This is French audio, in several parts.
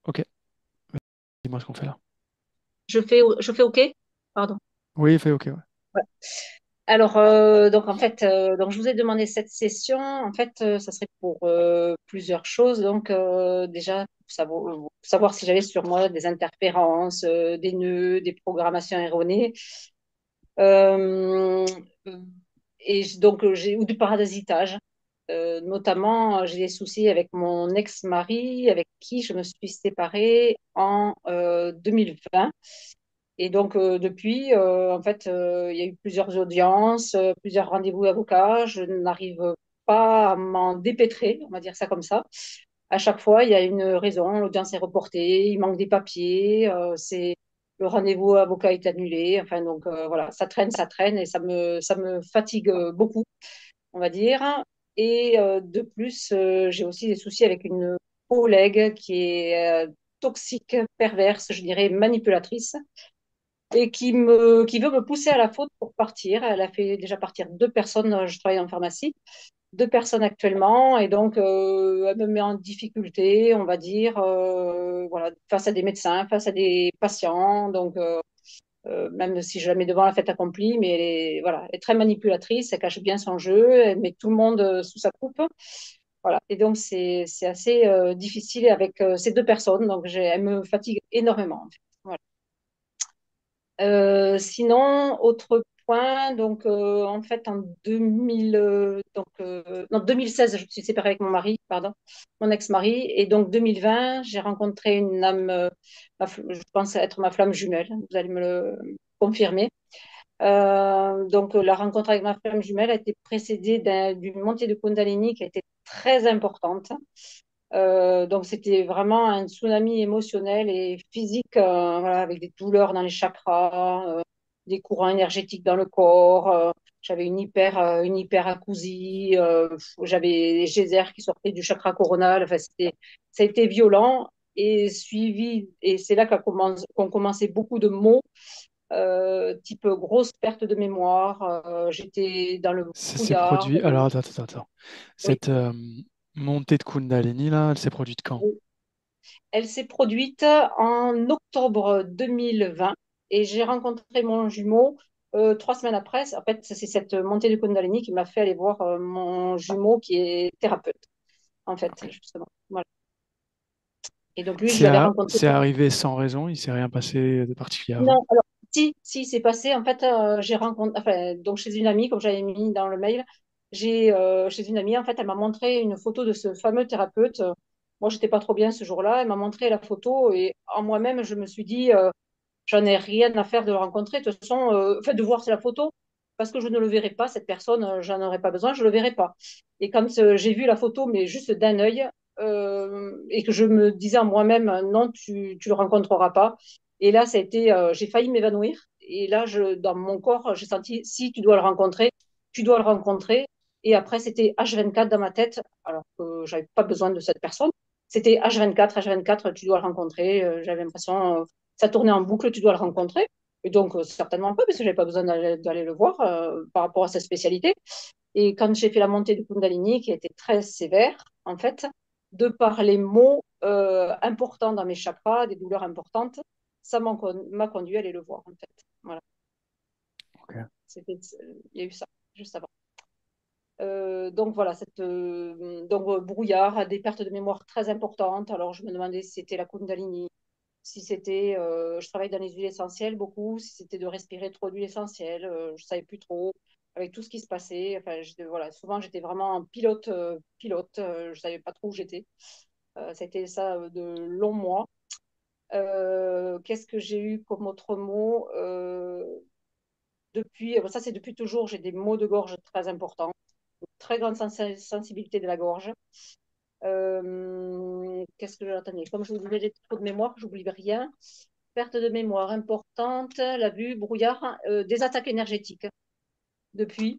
Ok, dis-moi ce qu'on fait là. Je fais OK? Pardon. Oui, fais ok, ouais. Ouais. Alors, donc en fait, donc je vous ai demandé cette session. En fait, ça serait pour plusieurs choses. Donc, déjà, savoir si j'avais sur moi des interférences, des nœuds, des programmations erronées. Euh, donc, j'ai ou du parasitage. Notamment, j'ai des soucis avec mon ex-mari, avec qui je me suis séparée en 2020. Et donc, depuis, en fait, il y a eu plusieurs audiences, plusieurs rendez-vous avocats. Je n'arrive pas à m'en dépêtrer, on va dire ça comme ça. À chaque fois, il y a une raison. L'audience est reportée, il manque des papiers, le rendez-vous avocat est annulé. Enfin, donc voilà, ça traîne et ça me fatigue beaucoup, on va dire. Et de plus, j'ai aussi des soucis avec une collègue qui est toxique, perverse, je dirais manipulatrice et qui veut me pousser à la faute pour partir. Elle a fait déjà partir deux personnes. Je travaille en pharmacie, deux personnes actuellement, et donc elle me met en difficulté, on va dire, voilà, face à des médecins, face à des patients. Donc même si je la mets devant la fait accomplie, mais voilà, elle est très manipulatrice, elle cache bien son jeu, elle met tout le monde sous sa coupe. Voilà. Et donc c'est assez difficile avec ces deux personnes. Donc elle me fatigue énormément, en fait. Voilà. Sinon, autre point, donc en fait en 2000, non, 2016, je me suis séparée avec mon mari, pardon, mon ex-mari, et donc 2020, j'ai rencontré une âme, je pense être ma flamme jumelle, vous allez me le confirmer. Donc la rencontre avec ma flamme jumelle a été précédée d'une montée de Kundalini qui a été très importante. Donc c'était vraiment un tsunami émotionnel et physique, voilà, avec des douleurs dans les chakras, des courants énergétiques dans le corps. J'avais une hyperacousie, j'avais des geysers qui sortaient du chakra coronal. Enfin, ça a été violent et suivi. Et c'est là qu'ont commencé beaucoup de mots, type grosse perte de mémoire. J'étais dans le Ça s'est brouillard. produit. Alors, attends, attends, attends. Oui. Cette montée de Kundalini, là, elle s'est produite quand? Elle s'est produite en octobre 2020 et j'ai rencontré mon jumeau 3 semaines après. En fait, c'est cette montée de Kundalini qui m'a fait aller voir mon jumeau qui est thérapeute, en fait, Ok. justement. Voilà. Et donc, lui, je l'avais rencontré. C'est arrivé sans raison, il s'est rien passé de particulier avant. Non, alors, si, c'est passé. En fait, j'ai rencontré, enfin, donc chez une amie, comme j'avais mis dans le mail, chez une amie, en fait, elle m'a montré une photo de ce fameux thérapeute. Moi, j'étais pas trop bien ce jour-là. Elle m'a montré la photo et en moi-même, je me suis dit, j'en ai rien à faire de le rencontrer. De toute façon, fait, de voir la photo, parce que je ne le verrai pas, cette personne, j'en aurais pas besoin, je le verrai pas. Et comme j'ai vu la photo, mais juste d'un œil, et que je me disais en moi-même, non, tu le rencontreras pas. Et là, ça a été, j'ai failli m'évanouir. Et là, dans mon corps, j'ai senti, si tu dois le rencontrer, tu dois le rencontrer. Et après, c'était H24 dans ma tête, alors que j'avais pas besoin de cette personne. C'était H24, H24, tu dois le rencontrer. J'avais l'impression, ça tournait en boucle, tu dois le rencontrer. Et donc, certainement pas, parce que j'avais pas besoin d'aller le voir par rapport à sa spécialité. Et quand j'ai fait la montée du Kundalini, qui a été très sévère, en fait, de par les mots importants dans mes chakras, des douleurs importantes, ça m'a conduit à aller le voir, en fait. Voilà. Ok. C'était, il y a eu ça, juste avant. Donc voilà, donc, brouillard, des pertes de mémoire très importantes. Alors je me demandais si c'était la Kundalini, si c'était, je travaille dans les huiles essentielles beaucoup, si c'était de respirer trop d'huile essentielle, je savais plus trop avec tout ce qui se passait. Enfin, voilà, souvent j'étais vraiment en pilote, je savais pas trop où j'étais. C'était ça de longs mois. Qu'est-ce que j'ai eu comme autre mot depuis, ça c'est depuis toujours, j'ai des maux de gorge très importants, très grande sensibilité de la gorge. Qu'est-ce que j'attendais? Comme je vous disais, j'ai trop de mémoire, j'oublie rien. Perte de mémoire importante, la vue, brouillard, des attaques énergétiques depuis.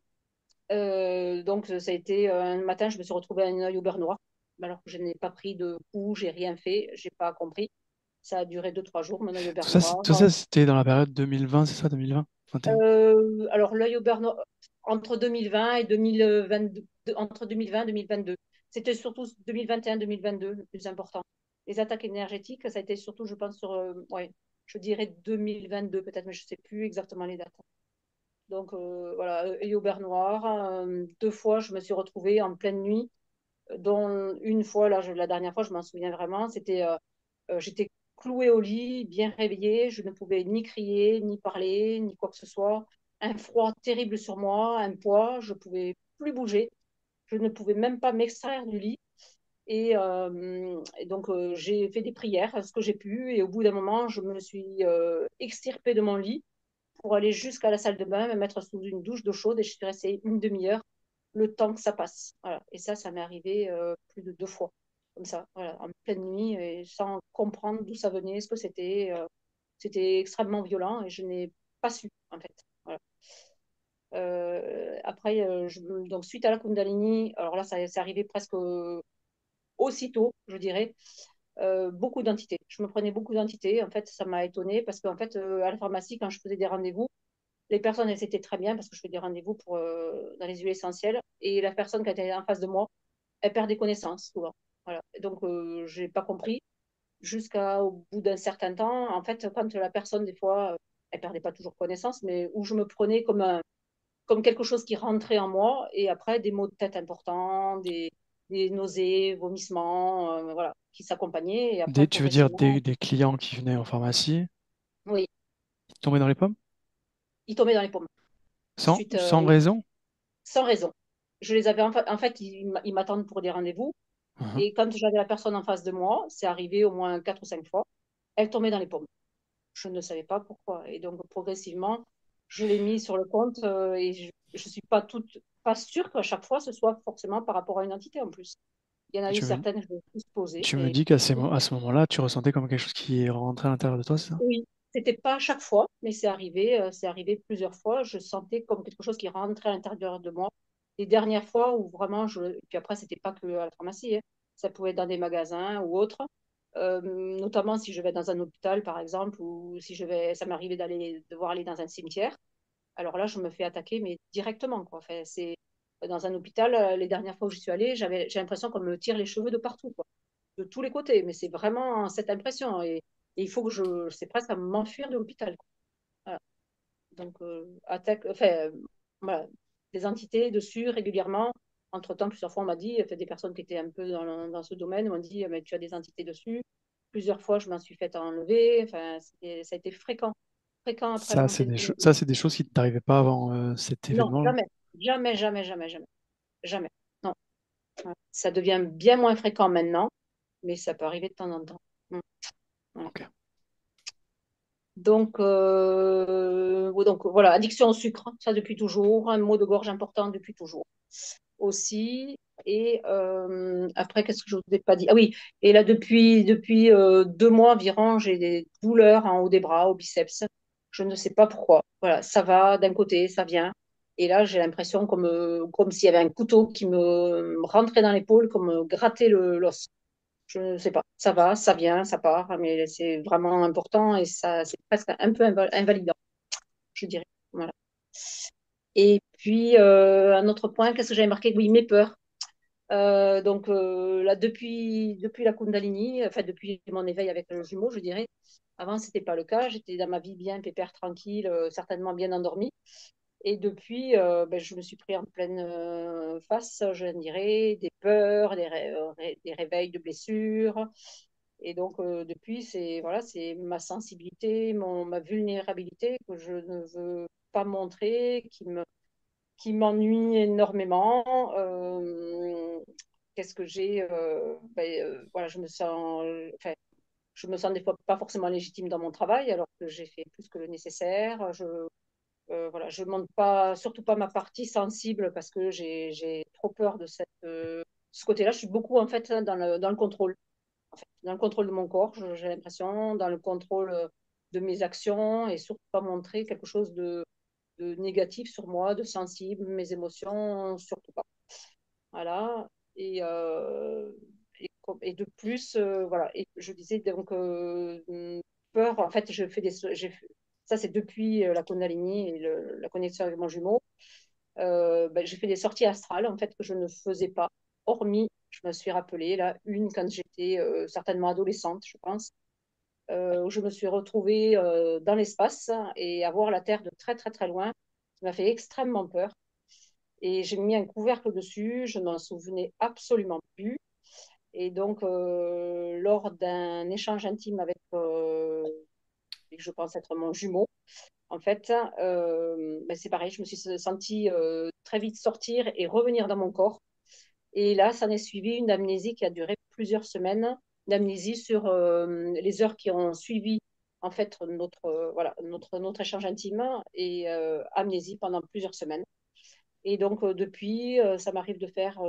Donc, ça a été un matin, je me suis retrouvée un œil au beurre noir, alors que je n'ai pas pris de coup, j'ai rien fait, j'ai pas compris. Ça a duré 2, 3 jours, mon œil au beurre noir. Tout ça, c'était dans la période 2020, c'est ça, 2020? 21? Alors, l'œil au beurre noir, entre 2020 et 2022, entre 2020 et 2022. C'était surtout 2021-2022 le plus important. les attaques énergétiques, ça a été surtout, je pense, sur, ouais, je dirais 2022 peut-être, mais je ne sais plus exactement les dates. Donc voilà, et au beurre noir, deux fois, je me suis retrouvée en pleine nuit, dont une fois, là, la dernière fois, je m'en souviens vraiment, j'étais clouée au lit, bien réveillée, je ne pouvais ni crier, ni parler, ni quoi que ce soit. Un froid terrible sur moi, un poids, je ne pouvais plus bouger, je ne pouvais même pas m'extraire du lit. Et donc, j'ai fait des prières, ce que j'ai pu, et au bout d'un moment, je me suis extirpée de mon lit pour aller jusqu'à la salle de bain, me mettre sous une douche d'eau chaude, et je suis restée une demi-heure, le temps que ça passe. Voilà. Et ça m'est arrivé plus de deux fois, comme ça, voilà, en pleine nuit, et sans comprendre d'où ça venait, ce que c'était. C'était extrêmement violent, et je n'ai pas su, en fait. Voilà. Après, donc suite à la Kundalini, alors là, ça c'est arrivé presque aussitôt, je dirais, beaucoup d'entités. Je me prenais beaucoup d'entités. En fait, ça m'a étonnée parce qu'en fait, à la pharmacie, quand je faisais des rendez-vous, les personnes, elles étaient très bien parce que je fais des rendez-vous dans les huiles essentielles. Et la personne qui était en face de moi, elle perd des connaissances souvent. Voilà. Donc, je n'ai pas compris jusqu'au bout d'un certain temps. En fait, quand la personne, des fois, elle perdait pas toujours connaissance, mais où je me prenais comme quelque chose qui rentrait en moi, et après des maux de tête importants, des nausées, vomissements, voilà, qui s'accompagnaient, et après Tu veux dire progressivement, des clients qui venaient en pharmacie, oui, qui tombaient dans les pommes? ils tombaient dans les pommes, suite, Sans raison? sans raison. Je les avais en fait, ils m'attendent pour des rendez-vous, Mhm. et quand j'avais la personne en face de moi, c'est arrivé au moins quatre ou cinq fois, elle tombait dans les pommes. Je ne savais pas pourquoi, et donc progressivement, je l'ai mis sur le compte, et je suis pas sûre qu'à chaque fois ce soit forcément par rapport à une entité en plus. Il y en a eu Tu me, certaines, je vais plus poser, tu me mais dis à ce moment-là, tu ressentais comme quelque chose qui rentrait à l'intérieur de toi, c'est ça? oui, c'était pas à chaque fois, mais c'est arrivé plusieurs fois. Je sentais comme quelque chose qui rentrait à l'intérieur de moi. Les dernières fois où vraiment puis après, c'était pas que à la pharmacie, hein. Ça pouvait être dans des magasins ou autres. Notamment si je vais dans un hôpital, par exemple, ou si ça m'arrivait devoir aller dans un cimetière. Alors là, je me fais attaquer, mais directement, quoi. Enfin, c'est dans un hôpital, les dernières fois où je suis allée, j'ai l'impression qu'on me tire les cheveux de partout, quoi, de tous les côtés. Mais c'est vraiment cette impression. Et il faut que c'est presque à m'enfuir de l'hôpital, quoi. Voilà. Donc, attaque, enfin, voilà, des entités dessus régulièrement. Entre-temps, plusieurs fois, on m'a dit, enfin, des personnes qui étaient un peu dans ce domaine m'ont dit, mais tu as des entités dessus. Plusieurs fois, je m'en suis fait enlever. Enfin, ça a été fréquent, fréquent après la montée de. Ça, c'est des choses qui ne t'arrivaient pas avant cet Non, événement-là. jamais, jamais, jamais, jamais, jamais, jamais. Non. Ouais. Ça devient bien moins fréquent maintenant, mais ça peut arriver de temps en temps. Mm. Ouais. Ok. Donc voilà, addiction au sucre, ça depuis toujours, un mot de gorge important depuis toujours aussi. Et après, qu'est-ce que je vous ai pas dit? Ah oui, et là depuis 2 mois environ, j'ai des douleurs en haut des bras, au biceps. Je ne sais pas pourquoi. Voilà, ça va d'un côté, ça vient. Et là, j'ai l'impression comme s'il y avait un couteau qui me rentrait dans l'épaule, comme me grattait l'os. Je ne sais pas. Ça va, ça vient, ça part, mais c'est vraiment important, et ça, c'est presque un peu invalidant, je dirais. Voilà. Et puis, un autre point, qu'est-ce que j'avais marqué? Oui, mes peurs. Donc là, depuis la Kundalini, enfin depuis mon éveil avec le jumeau, je dirais. Avant, c'était pas le cas. J'étais dans ma vie bien pépère, tranquille, certainement bien endormie. Et depuis, ben, je me suis pris en pleine face, je dirais, des peurs, des réveils de blessures. Et donc, depuis, c'est ma sensibilité, ma vulnérabilité que je ne veux pas montrer, qui m'ennuie énormément. Qu'est-ce que j'ai voilà, enfin, je me sens des fois pas forcément légitime dans mon travail, alors que j'ai fait plus que le nécessaire. Voilà, je montre pas, surtout pas ma partie sensible, parce que j'ai trop peur de ce côté-là. Je suis beaucoup en fait dans le contrôle, en fait, dans le contrôle de mon corps. J'ai l'impression, dans le contrôle de mes actions, et surtout pas montrer quelque chose de négatif sur moi, de sensible, mes émotions, surtout pas. Voilà. Et, euh, et de plus, voilà. Et je disais donc peur. En fait, ça c'est depuis la Kundalini et la connexion avec mon jumeau. Ben, j'ai fait des sorties astrales en fait que je ne faisais pas, hormis Je me suis rappelé, là, une quand j'étais certainement adolescente, je pense, où je me suis retrouvée dans l'espace et à voir la Terre de très, très, très loin. Ça m'a fait extrêmement peur. Et j'ai mis un couvercle dessus, je ne m'en souvenais absolument plus. Et donc, lors d'un échange intime avec, je pense être mon jumeau, en fait, ben c'est pareil, je me suis sentie très vite sortir et revenir dans mon corps. Et là, ça en est suivi une amnésie qui a duré plusieurs semaines, une amnésie sur les heures qui ont suivi en fait voilà, notre échange intime et amnésie pendant plusieurs semaines. Et donc, depuis, ça m'arrive de faire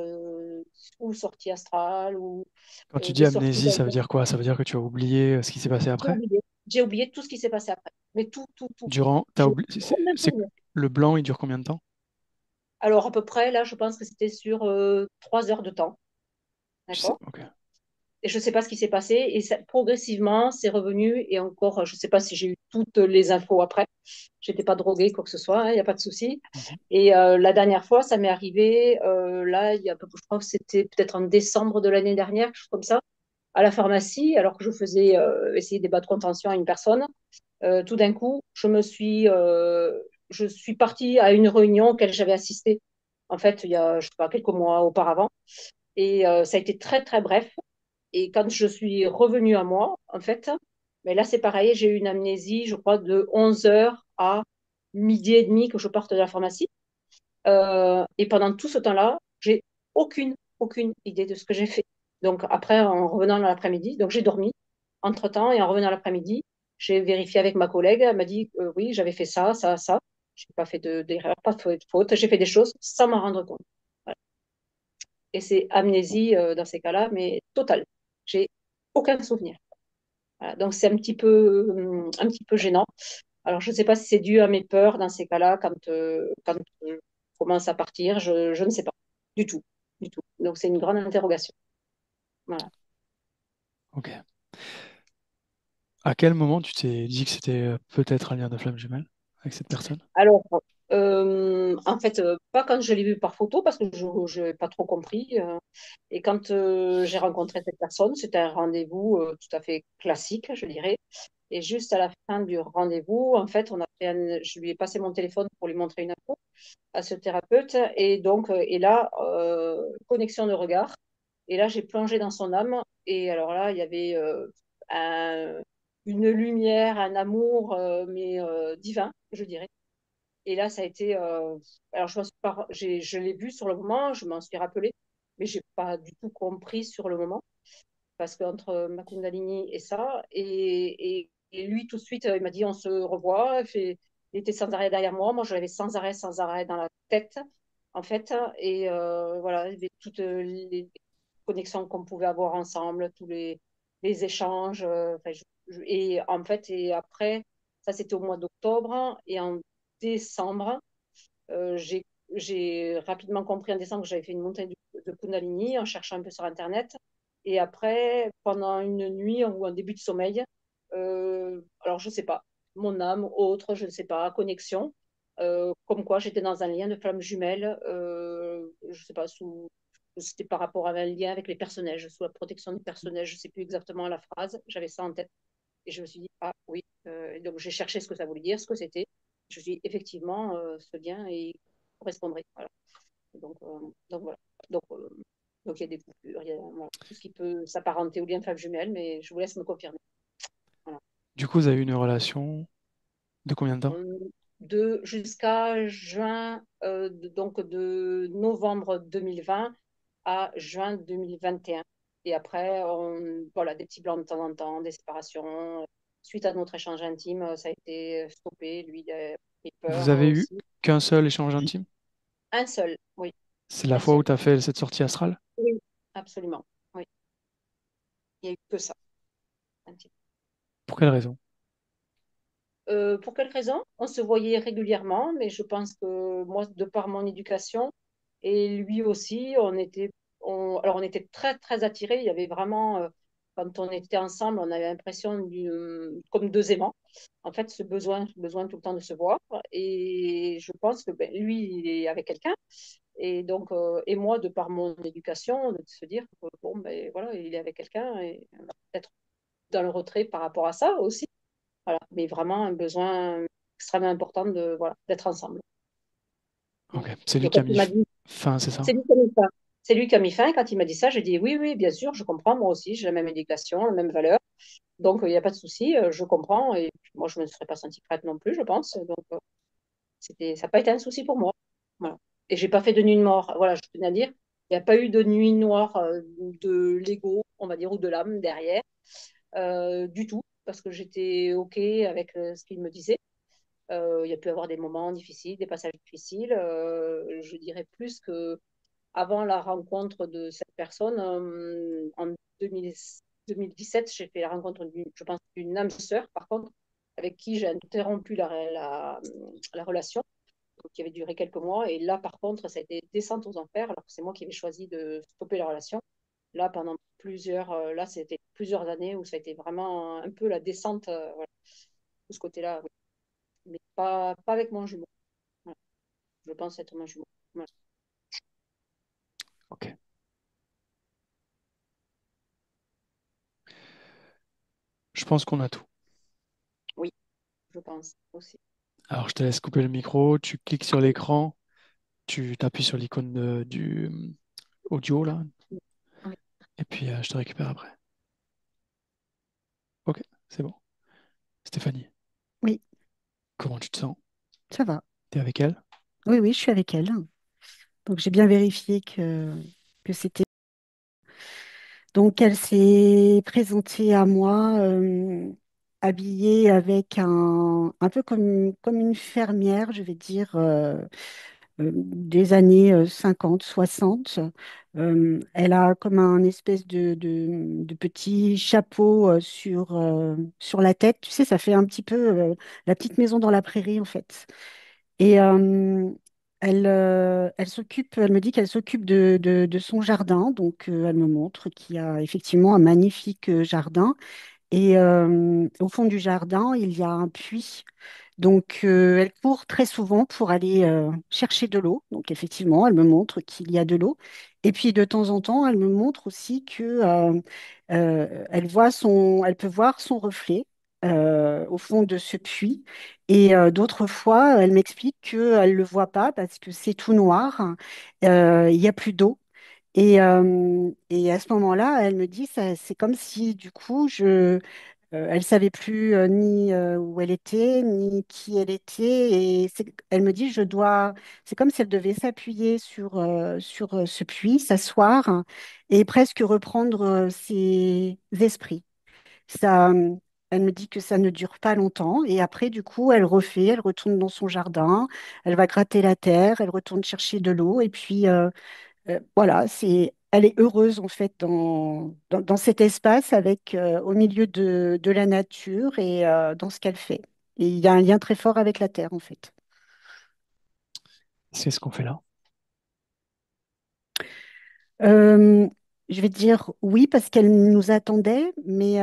ou sortie astrale ou Quand tu dis des sorties amnésie, ça veut dire quoi? Ça veut dire que tu as oublié ce qui s'est passé J'ai après? oublié. J'ai oublié tout ce qui s'est passé après. Mais tout, tout, tout. Durant, t'as Je n'ai oublié, aucun c'est souvenir. le blanc, il dure combien de temps? Alors, à peu près, là, je pense que c'était sur 3 heures de temps. Tu sais, D'accord? ok. Et je ne sais pas ce qui s'est passé. Et ça, progressivement, c'est revenu. Et encore, je ne sais pas si j'ai eu toutes les infos après. Je n'étais pas droguée, quoi que ce soit, il n'y a pas de souci. Mhm. Et la dernière fois, ça m'est arrivé, là, il y a, je crois que c'était peut-être en décembre de l'année dernière, quelque chose comme ça, à la pharmacie, alors que je faisais essayer des bas de contention à une personne. Tout d'un coup, je suis partie à une réunion auquel j'avais assisté, en fait, il y a, je sais pas, quelques mois auparavant. Et ça a été très, très bref. Et quand je suis revenue à moi, en fait, mais là, c'est pareil, j'ai eu une amnésie, je crois, de 11 heures à midi et demi que je parte de la pharmacie. Et pendant tout ce temps-là, j'ai aucune idée de ce que j'ai fait. Donc après, en revenant dans l'après-midi, donc j'ai dormi entre-temps et en revenant l'après-midi, j'ai vérifié avec ma collègue. Elle m'a dit oui, j'avais fait ça, ça, ça. Je n'ai pas fait d'erreur, pas de faute. J'ai fait des choses sans m'en rendre compte. Voilà. Et c'est amnésie dans ces cas-là, mais totale. J'ai aucun souvenir. Voilà. Donc c'est un petit peu gênant. Alors je ne sais pas si c'est dû à mes peurs dans ces cas-là, quand je commence à partir, je ne sais pas du tout, du tout. Donc c'est une grande interrogation. Voilà. Ok. À quel moment tu t'es dit que c'était peut-être un lien de flamme jumelle avec cette personne? Alors, en fait, pas quand je l'ai vu par photo, parce que je n'ai pas trop compris. Et quand j'ai rencontré cette personne, c'était un rendez-vous tout à fait classique, je dirais. Et juste à la fin du rendez-vous, en fait, je lui ai passé mon téléphone pour lui montrer une info à ce thérapeute. Et donc, et là, connexion de regard. Et là, j'ai plongé dans son âme. Et alors là, il y avait un- une lumière, un amour, mais divin, je dirais. Et là, ça a été. Alors, je m'en suis pas, je l'ai vu sur le moment, je m'en suis rappelé, mais j'ai pas du tout compris sur le moment, parce qu'entre ma Kundalini et ça, et lui, tout de suite, il m'a dit on se revoit. Il était sans arrêt derrière moi. Moi, je l'avais sans arrêt dans la tête, en fait. Et voilà, il y avait toutes les connexions qu'on pouvait avoir ensemble, les échanges. Enfin, et en fait, et après, ça, c'était au mois d'octobre. Et en décembre, euh, j'ai j'ai rapidement compris en décembre que j'avais fait une montée de Kundalini en cherchant un peu sur Internet. Et après, pendant une nuit ou un début de sommeil, alors je ne sais pas, mon âme, autre, je ne sais pas, connexion, comme quoi j'étais dans un lien de flamme jumelle, je ne sais pas, c'était par rapport à un lien avec les personnages, sous la protection des personnages, je ne sais plus exactement la phrase, j'avais ça en tête. Et je me suis dit, ah oui, et donc j'ai cherché ce que ça voulait dire, ce que c'était. Je me suis dit, effectivement, ce lien il correspondrait. Voilà. Donc voilà. Donc, euh, donc il y a des coupures, il y a voilà, tout ce qui peut s'apparenter au lien femme jumelle, mais je vous laisse me confirmer. Voilà. Du coup, vous avez eu une relation de combien de temps? Euh, jusqu'à juin, donc de novembre 2020 à juin 2021. Et après, voilà, des petits blancs de temps en temps, des séparations. Suite à notre échange intime, ça a été stoppé. Lui, il a pris Vous peur avez eu aussi. qu'un seul échange intime? Un seul, oui, C'est la un fois où seul. tu as fait cette sortie astrale? Oui, absolument. Oui, il n'y a eu que ça. Intime. Pour quelle raison? Pour quelle raison? On se voyait régulièrement, mais je pense que moi, de par mon éducation, et lui aussi, alors on était très, très attirés. Il y avait vraiment quand on était ensemble, on avait l'impression comme deux aimants. En fait, ce besoin tout le temps de se voir. Et je pense que ben, lui, il est avec quelqu'un. Et donc, et moi, de par mon éducation, de se dire que bon, ben voilà, il est avec quelqu'un et peut-être dans le retrait par rapport à ça aussi. Voilà. Mais vraiment un besoin extrêmement important de, voilà, d'être ensemble. Ok. C'est lui Donc, qui quand a il mis m'a dit, fin, c'est ça? c'est lui qui a mis fin. C'est lui qui a mis fin. Quand il m'a dit ça, j'ai dit oui, oui, bien sûr, je comprends. Moi aussi, j'ai la même éducation, la même valeur. Donc, il n'y a pas de souci, je comprends. Et puis, moi, je ne me serais pas sentie prête non plus, je pense. Donc, ça n'a pas été un souci pour moi. Voilà. Et j'ai pas fait de nuit noire. Voilà, je tenais à dire, il n'y a pas eu de nuit noire de l'ego, on va dire, ou de l'âme derrière, du tout, parce que j'étais OK avec ce qu'il me disait. Il y a pu avoir des moments difficiles, des passages difficiles. Je dirais plus que avant la rencontre de cette personne, en 2000 2017, j'ai fait la rencontre, je pense, d'une âme sœur, par contre, avec qui j'ai interrompu la relation, qui avait duré quelques mois. Et là, par contre, ça a été descente aux enfers, alors que c'est moi qui avais choisi de stopper la relation. Là, pendant là, c'était plusieurs années où ça a été vraiment un peu la descente, voilà, de ce côté-là, oui. Mais pas avec mon jumeau. Voilà. Je pense être mon jumeau. Voilà. Ok. Je pense qu'on a tout. Oui, je pense aussi. Alors, je te laisse couper le micro, tu cliques sur l'écran, tu t'appuies sur l'icône du audio, là, Oui. et puis je te récupère après. Ok, c'est bon. Stéphanie, Oui, comment tu te sens? ça va. T'es avec elle? Oui, oui, je suis avec elle. Donc j'ai bien vérifié que c'était. Donc elle s'est présentée à moi habillée avec un peu comme une fermière, je vais dire, des années 50, 60. Elle a comme un espèce de petit chapeau sur la tête. Tu sais, ça fait un petit peu la petite maison dans la prairie, en fait. Et elle s'occupe, elle me dit qu'elle s'occupe de son jardin. Donc, elle me montre qu'il y a effectivement un magnifique jardin. Et au fond du jardin, il y a un puits. Donc, elle court très souvent pour aller chercher de l'eau. Donc, effectivement, elle me montre qu'il y a de l'eau. Et puis, de temps en temps, elle me montre aussi que elle peut voir son reflet au fond de ce puits. Et d'autres fois, elle m'explique qu'elle ne le voit pas parce que c'est tout noir. Il n'y a plus d'eau. Et à ce moment-là, elle me dit, c'est comme si du coup, elle savait plus ni où elle était, ni qui elle était. Et elle me dit, c'est comme si elle devait s'appuyer sur ce puits, s'asseoir et presque reprendre ses esprits. Ça, elle me dit que ça ne dure pas longtemps. Et après, du coup, elle retourne dans son jardin, elle va gratter la terre, elle retourne chercher de l'eau. Et puis, voilà, elle est heureuse en fait dans cet espace au milieu de la nature et dans ce qu'elle fait. Et il y a un lien très fort avec la terre en fait. C'est ce qu'on fait là. Euh, je vais dire oui parce qu'elle nous attendait, mais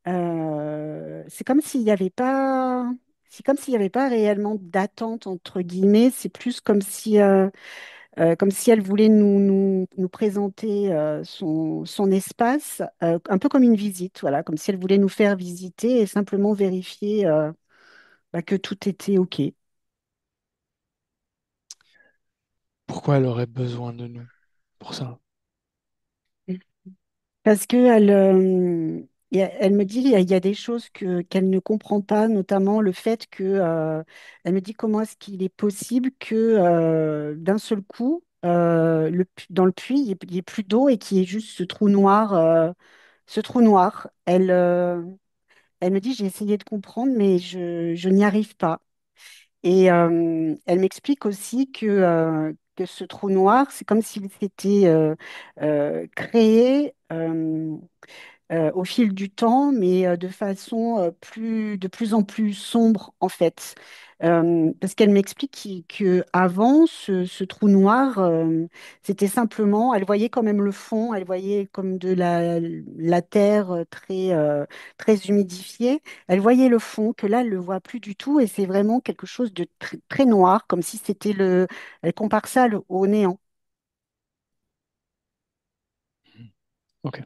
c'est comme s'il n'y avait pas, c'est comme s'il n'y avait pas réellement d'attente entre guillemets. C'est plus comme si elle voulait nous présenter son espace, un peu comme une visite, voilà, comme si elle voulait nous faire visiter et simplement vérifier que tout était OK. Pourquoi elle aurait besoin de nous pour ça? Parce que elle me dit il y a des choses qu'elle ne comprend pas, notamment le fait que elle me dit comment est-ce qu'il est possible que d'un seul coup, dans le puits, il y ait plus d'eau et qu'il y ait juste ce trou noir. Ce trou noir. Elle me dit, j'ai essayé de comprendre, mais je n'y arrive pas. Et elle m'explique aussi que ce trou noir, c'est comme s'il s'était créé au fil du temps, mais de façon de plus en plus sombre, en fait. Parce qu'elle m'explique que avant ce trou noir, c'était simplement, elle voyait quand même le fond, elle voyait comme de la terre très humidifiée. Elle voyait le fond, que là, elle le voit plus du tout, et c'est vraiment quelque chose de très noir, comme si c'était le. Elle compare ça au néant. Ok.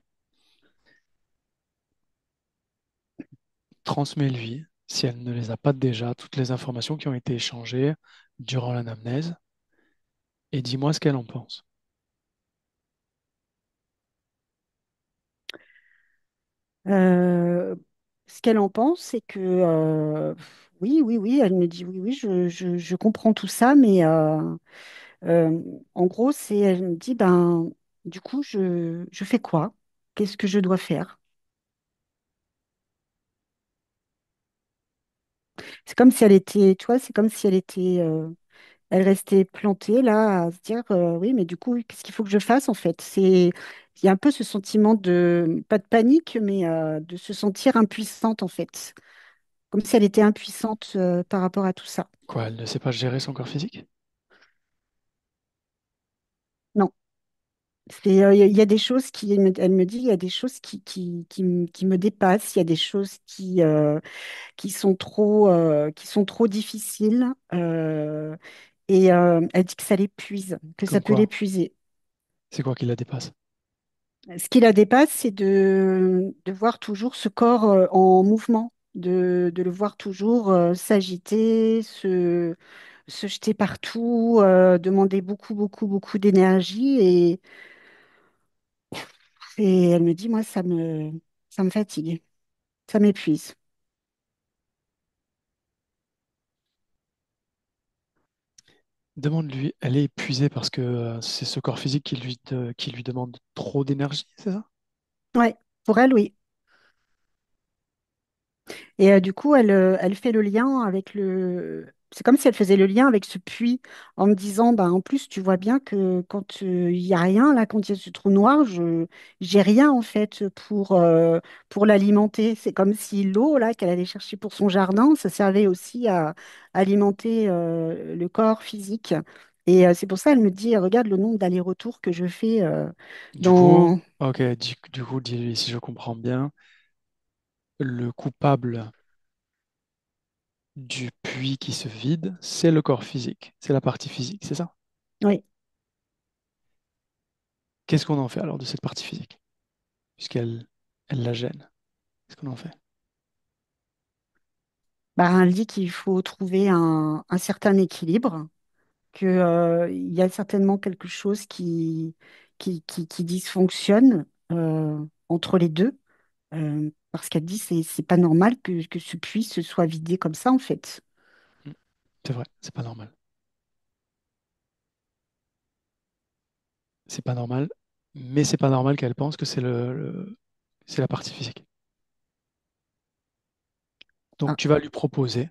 Transmets-lui, si elle ne les a pas déjà, toutes les informations qui ont été échangées durant l'anamnèse et dis-moi ce qu'elle en pense. Euh, Ce qu'elle en pense, c'est que oui, oui, oui, elle me dit oui, oui, je comprends tout ça, mais Euh, en gros, elle me dit, ben, du coup, je fais quoi? Qu'est-ce que je dois faire? C'est comme si elle était, tu vois, c'est comme si elle restait plantée là, à se dire, oui, mais du coup, qu'est-ce qu'il faut que je fasse en fait? Il y a un peu ce sentiment de, pas de panique, mais de se sentir impuissante en fait, comme si elle était impuissante par rapport à tout ça. Quoi, elle ne sait pas gérer son corps physique? Non. Il y a des choses elle me dit, il y a des choses qui me dépassent, il y a des choses qui sont trop difficiles. Et elle dit que ça l'épuise, que ça Comme peut quoi? l'épuiser. C'est quoi qui la dépasse? Ce qui la dépasse, c'est de voir toujours ce corps en mouvement, de le voir toujours s'agiter, se jeter partout, demander beaucoup, beaucoup, beaucoup d'énergie. Et elle me dit, moi, ça me fatigue, ça m'épuise. Demande-lui, elle est épuisée parce que c'est ce corps physique qui lui demande trop d'énergie, c'est ça? Ouais, pour elle, oui. Et du coup, elle fait le lien avec le. C'est comme si elle faisait le lien avec ce puits en me disant, bah, en plus, tu vois bien que quand il n'y a rien, là, quand il y a ce trou noir, j'ai rien en fait pour l'alimenter. C'est comme si l'eau là qu'elle allait chercher pour son jardin, ça servait aussi à alimenter le corps physique. Et c'est pour ça, elle me dit, regarde le nombre d'allers-retours que je fais Du coup, dans. ok, du coup, dis-lui, si je comprends bien, le coupable du puits qui se vide, c'est le corps physique, c'est la partie physique, c'est ça? Oui. Qu'est-ce qu'on en fait alors de cette partie physique? Elle la gêne. Qu'est-ce qu'on en fait? Bah, elle dit qu'il faut trouver un certain équilibre, que, il y a certainement quelque chose qui dysfonctionne entre les deux, parce qu'elle dit c'est pas normal que ce puits se soit vidé comme ça, en fait. Hmm, c'est vrai, c'est pas normal. C'est pas normal, mais c'est pas normal qu'elle pense que c'est la partie physique. Donc Ah, tu vas lui proposer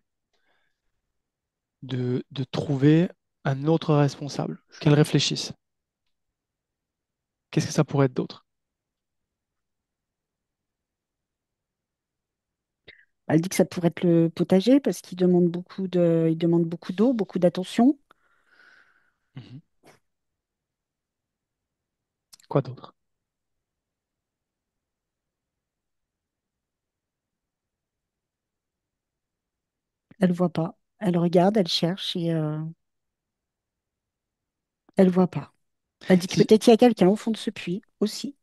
de trouver un autre responsable, qu'elle réfléchisse. Qu'est-ce que ça pourrait être d'autre? elle dit que ça pourrait être le potager, parce il demande beaucoup d'eau, beaucoup d'attention. Mhm. Quoi d'autre? Elle voit pas. Elle regarde, elle cherche et elle voit pas. Elle dit que Si peut-être il y a quelqu'un au fond de ce puits aussi.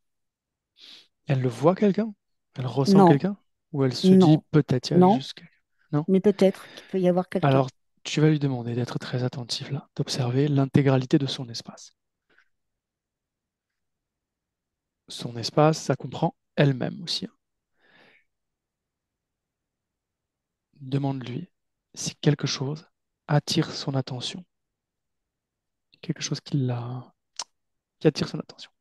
elle le voit quelqu'un, elle ressent Non, quelqu'un, ou elle se dit non, peut-être il y a non, juste quelqu'un. Non? mais peut-être qu'il peut y avoir quelqu'un. Alors tu vas lui demander d'être très attentif là, d'observer l'intégralité de son espace. Son espace, ça comprend elle-même aussi, hein. Demande-lui si quelque chose attire son attention, quelque chose qui attire son attention.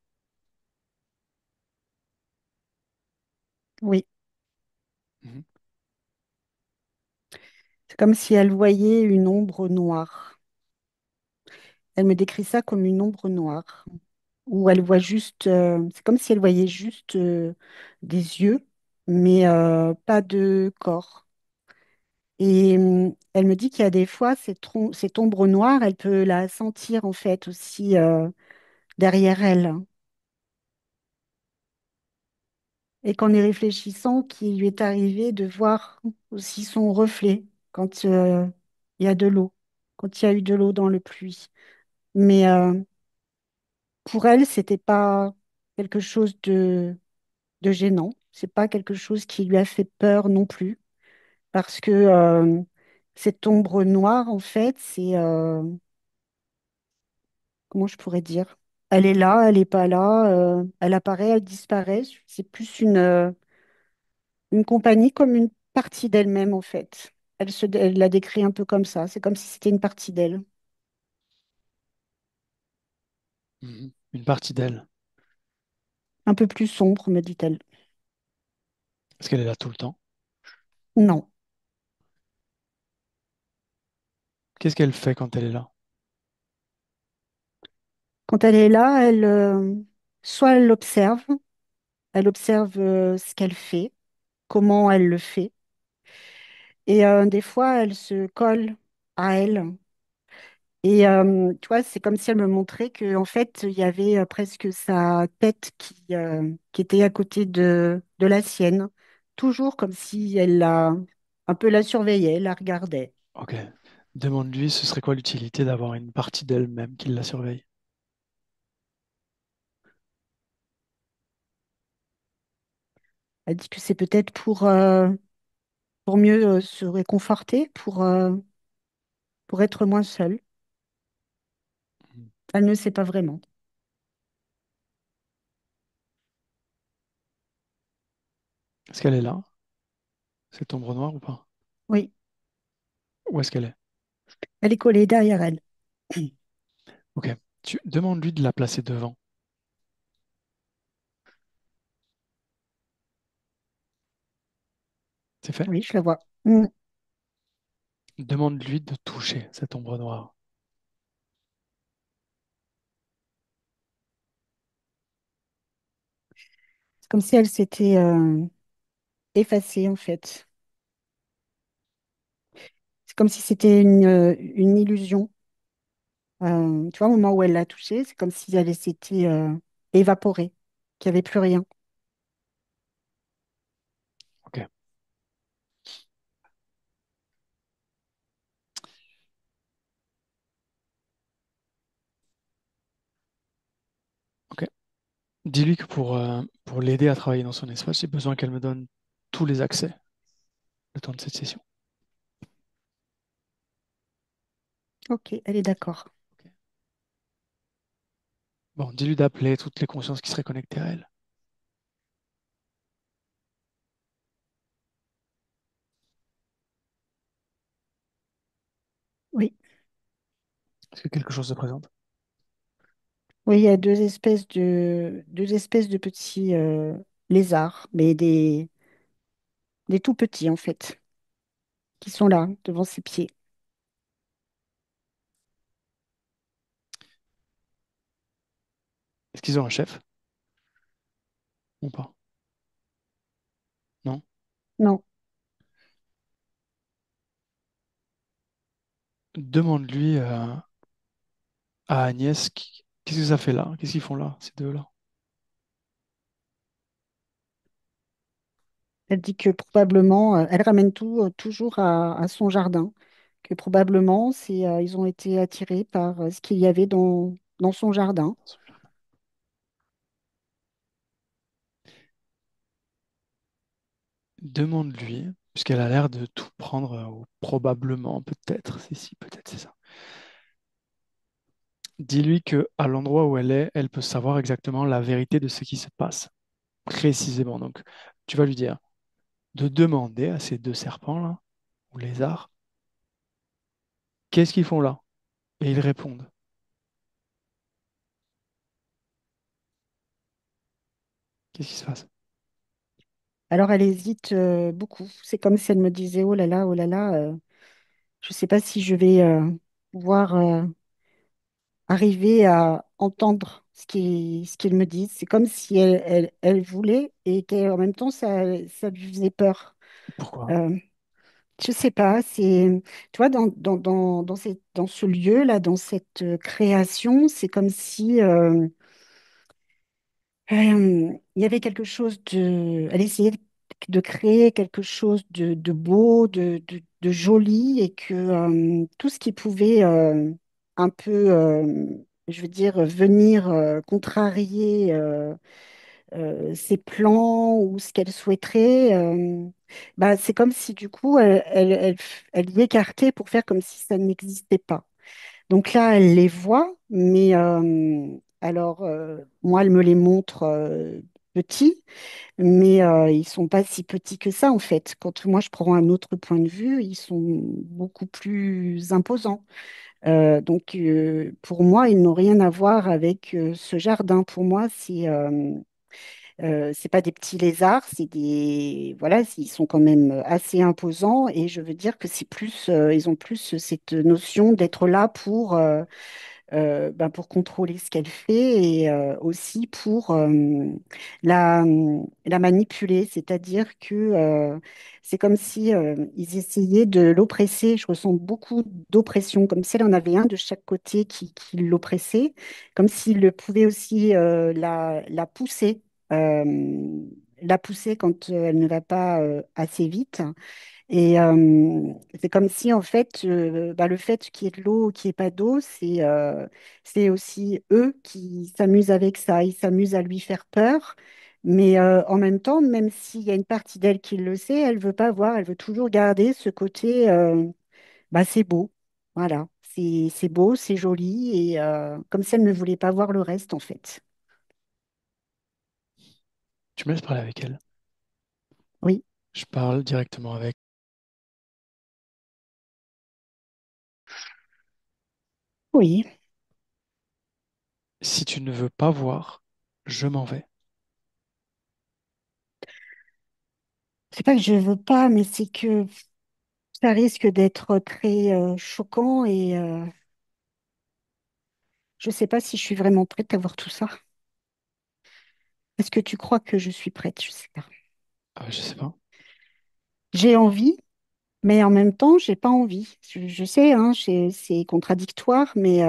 Oui. Mhm. C'est comme si elle voyait une ombre noire. Elle me décrit ça comme une ombre noire, où elle voit juste, c'est comme si elle voyait juste des yeux, mais pas de corps. Et elle me dit qu'il y a des fois, cette ombre noire, elle peut la sentir en fait aussi derrière elle. Et qu'en y réfléchissant, qu'il lui est arrivé de voir aussi son reflet quand il y a de l'eau, quand il y a eu de l'eau dans le pluie. Mais pour elle, c'était pas quelque chose de gênant. C'est pas quelque chose qui lui a fait peur non plus, parce que cette ombre noire, en fait, c'est comment je pourrais dire? Elle est là, elle n'est pas là, elle apparaît, elle disparaît. C'est plus une compagnie comme une partie d'elle-même, en fait. Elle la décrit un peu comme ça. C'est comme si c'était une partie d'elle. Mhm. Une partie d'elle. Un peu plus sombre, me dit-elle. Est-ce qu'elle est là tout le temps? Non. Qu'est-ce qu'elle fait quand elle est là? Quand elle est là, soit elle observe ce qu'elle fait, comment elle le fait. Et des fois, elle se colle à elle. Et tu vois, c'est comme si elle me montrait que en fait, il y avait presque sa tête qui était à côté de la sienne, toujours comme si un peu la surveillait, la regardait. Ok. Demande-lui, ce serait quoi l'utilité d'avoir une partie d'elle-même qui la surveille? Elle dit que c'est peut-être pour mieux se réconforter, pour être moins seule. Mhm. Elle ne sait pas vraiment. Est-ce qu'elle est là, cette ombre noire ou pas? Oui, Où est-ce qu'elle est? elle est collée derrière elle. Ok. Tu demande-lui de la placer devant. C'est fait? Oui, je la vois. Mm. Demande-lui de toucher cette ombre noire. C'est comme si elle s'était effacée en fait. C'est comme si c'était une illusion. Tu vois, au moment où elle l'a touchée, c'est comme si elle s'était évaporée, qu'il n'y avait plus rien. Ok. Ok. Dis-lui que pour l'aider à travailler dans son espace, j'ai besoin qu'elle me donne tous les accès le temps de cette session. Ok, elle est d'accord. Ok. Bon, dis-lui d'appeler toutes les consciences qui seraient connectées à elle. Oui, Est-ce que quelque chose se présente? oui, il y a deux espèces de petits lézards, mais des tout petits en fait, qui sont là, devant ses pieds. Est-ce qu'ils ont un chef ou pas? Non? Non, Demande-lui à Agnès qu'est-ce que ça fait là? Qu'est-ce qu'ils font là, ces deux-là? elle dit que probablement, elle ramène tout toujours à son jardin, que probablement ils ont été attirés par ce qu'il y avait dans son jardin. Demande-lui, puisqu'elle a l'air de tout prendre, ou probablement, peut-être, c'est si, peut-être c'est ça. Dis-lui que à l'endroit où elle est, elle peut savoir exactement la vérité de ce qui se passe, précisément. Donc, tu vas lui dire de demander à ces deux serpents-là, ou lézards, qu'est-ce qu'ils font là? Et ils répondent. Qu'est-ce qui se passe? Alors elle hésite beaucoup. C'est comme si elle me disait, oh là là, je ne sais pas si je vais pouvoir arriver à entendre ce qu'ils me disent. C'est comme si elle voulait et qu'en même temps, ça lui faisait peur. Pourquoi? Euh, Je sais pas, c'est, tu vois, dans ce lieu-là, dans cette création, c'est comme si il y avait quelque chose de... Elle essayait de créer quelque chose de beau, de joli, et que tout ce qui pouvait un peu, je veux dire, venir contrarier ses plans ou ce qu'elle souhaiterait, bah, c'est comme si du coup, elle y écartait pour faire comme si ça n'existait pas. Donc là, elle les voit, mais alors, moi, elle me les montre petits, mais ils sont pas si petits que ça, en fait. Quand moi, je prends un autre point de vue, ils sont beaucoup plus imposants. Donc, pour moi, ils n'ont rien à voir avec ce jardin. Pour moi, c'est pas des petits lézards, c'est des voilà, ils sont quand même assez imposants et je veux dire que c'est plus, ils ont plus cette notion d'être là pour contrôler ce qu'elle fait et aussi pour la manipuler. C'est-à-dire que c'est comme si ils essayaient de l'oppresser. Je ressens beaucoup d'oppression, comme si elle en avait un de chaque côté qui l'oppressait, comme s'il pouvait aussi la pousser. La pousser quand elle ne va pas assez vite. Et c'est comme si, en fait, bah, le fait qu'il y ait de l'eau ou qu'il n'y ait pas d'eau, c'est aussi eux qui s'amusent avec ça. Ils s'amusent à lui faire peur. Mais en même temps, même s'il y a une partie d'elle qui le sait, elle veut pas voir. Elle veut toujours garder ce côté, bah, c'est beau. Voilà. C'est beau, c'est joli. Et comme si elle ne voulait pas voir le reste, en fait. Tu me laisses parler avec elle. Oui, Je parle directement avec. oui. Si tu ne veux pas voir, je m'en vais. C'est pas que je veux pas, mais c'est que ça risque d'être très choquant et je sais pas si je suis vraiment prête à voir tout ça. Est-ce que tu crois que je suis prête? Je sais pas. Ah, je sais pas. J'ai envie, mais en même temps, j'ai pas envie. Je sais, hein, c'est contradictoire, mais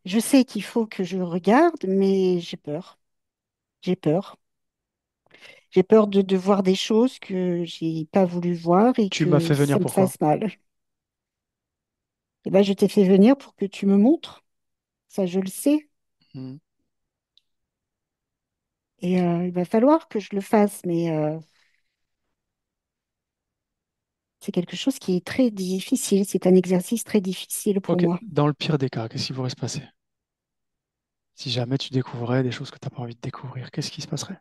je sais qu'il faut que je regarde, mais j'ai peur. J'ai peur. J'ai peur de voir des choses que j'ai pas voulu voir et Tu m'as que fait venir ça me pourquoi? fasse mal. Eh ben, je t'ai fait venir pour que tu me montres. Ça, je le sais. Hmm. Et il va falloir que je le fasse, mais c'est quelque chose qui est très difficile. C'est un exercice très difficile pour Ok, moi. dans le pire des cas, qu'est-ce qui pourrait se passer? Si jamais tu découvrais des choses que tu n'as pas envie de découvrir, qu'est-ce qui se passerait?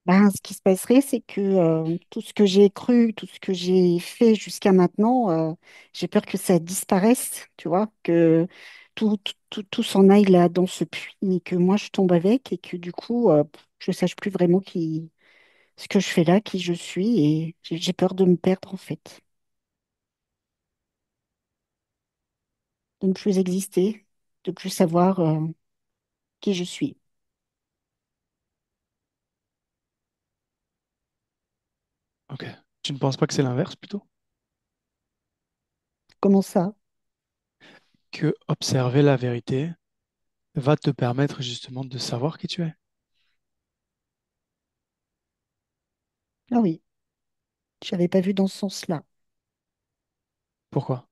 Ben, ce qui se passerait, c'est que tout ce que j'ai cru, tout ce que j'ai fait jusqu'à maintenant, j'ai peur que ça disparaisse, tu vois, que tout s'en aille là dans ce puits et que moi je tombe avec et que du coup, je ne sache plus vraiment ce que je fais là, qui je suis et j'ai peur de me perdre en fait, de ne plus exister, de plus savoir qui je suis. Ok. Tu ne penses pas que c'est l'inverse plutôt? Comment ça? Que observer la vérité va te permettre justement de savoir qui tu es. Ah oui, je n'avais pas vu dans ce sens-là. Pourquoi?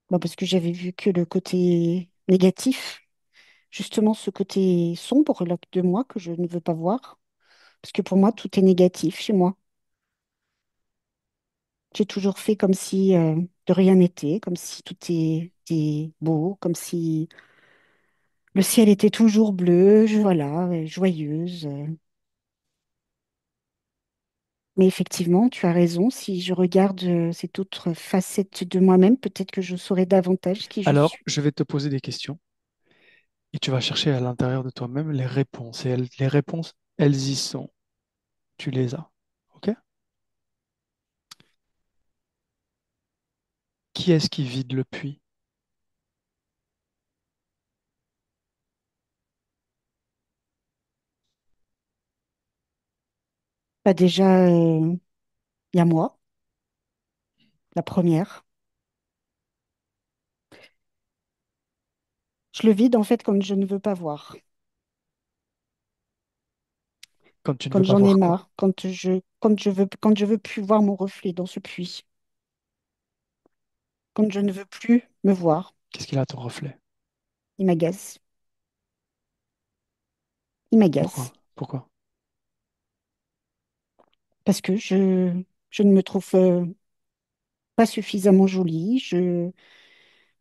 Bon, parce que j'avais vu que le côté négatif. Justement ce côté sombre là, de moi que je ne veux pas voir. Parce que pour moi, tout est négatif chez moi. J'ai toujours fait comme si de rien n'était, comme si tout était beau, comme si le ciel était toujours bleu, voilà, joyeuse. Mais effectivement, tu as raison, si je regarde cette autre facette de moi-même, peut-être que je saurai davantage qui je Alors, suis. je vais te poser des questions et tu vas chercher à l'intérieur de toi-même les réponses. Et les réponses, elles y sont. Tu les as. OK? Qui est-ce qui vide le puits? Pas déjà. Il y a moi, la première. Je le vide en fait quand je ne veux pas voir, Quand tu ne quand veux pas j'en ai voir quoi? marre, quand je veux plus voir mon reflet dans ce puits, quand je ne veux plus me voir, Qu'est-ce qu'il a ton reflet? il m'agace, il m'agace, Pourquoi? Pourquoi? parce que je ne me trouve pas suffisamment jolie,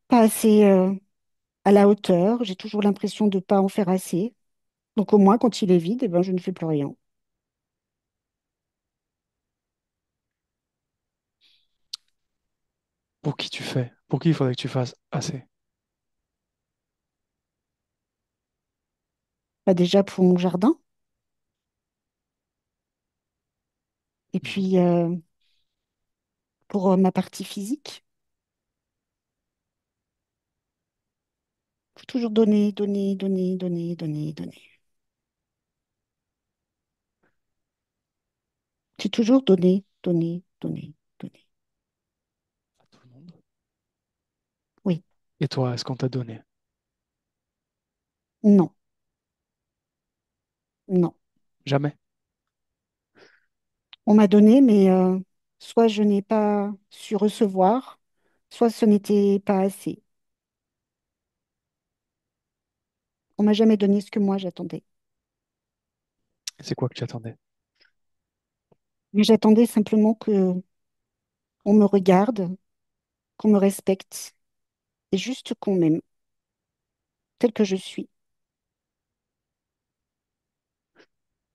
pas assez à la hauteur, j'ai toujours l'impression de ne pas en faire assez. Donc au moins quand il est vide, eh ben, je ne fais plus rien. Pour qui tu fais? Pour qui il faudrait que tu fasses assez? Pas déjà pour mon jardin, et Mhm. puis pour ma partie physique. Faut toujours donner, donner, donner, donner, donner, donner. C'est toujours donner, donner, donner, donner. À tout le monde. Oui, Et toi, est-ce qu'on t'a donné? non, non. Jamais. On m'a donné, mais soit je n'ai pas su recevoir, soit ce n'était pas assez. On m'a jamais donné ce que moi j'attendais. C'est quoi que tu attendais? Mais j'attendais simplement que on me regarde, qu'on me respecte, et juste qu'on m'aime, tel que je suis.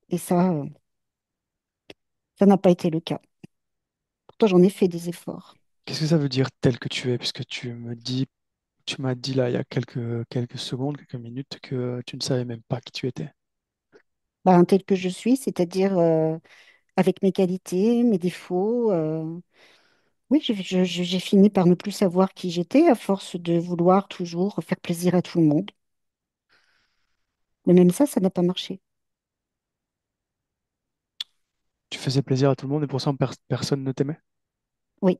Et ça n'a pas été le cas. Pourtant, j'en ai fait des efforts. Qu'est-ce que ça veut dire tel que tu es? Puisque tu m'as dit là il y a quelques secondes, quelques minutes que tu ne savais même pas qui tu étais. Ben, tel que je suis, c'est-à-dire avec mes qualités, mes défauts. Oui, j'ai fini par ne plus savoir qui j'étais à force de vouloir toujours faire plaisir à tout le monde. Mais même ça n'a pas marché. Tu faisais plaisir à tout le monde et pourtant personne ne t'aimait? Oui,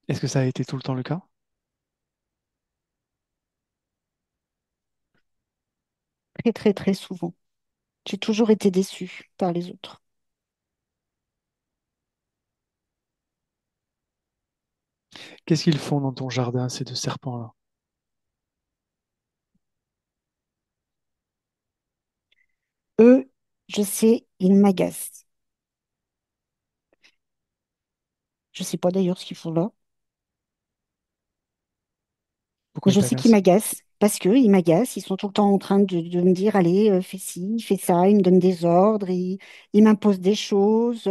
Est-ce que ça a été tout le temps le cas? très, très, très souvent. J'ai toujours été déçue par les autres. Qu'est-ce qu'ils font dans ton jardin, ces deux serpents-là? Eux, je sais, ils m'agacent. Je sais pas d'ailleurs ce qu'ils font là. Mais Pourquoi ils je sais qu'ils t'agacent? m'agacent parce qu'ils m'agacent. Ils sont tout le temps en train de me dire, allez, fais ci, fais ça. Ils me donnent des ordres, ils m'imposent des choses.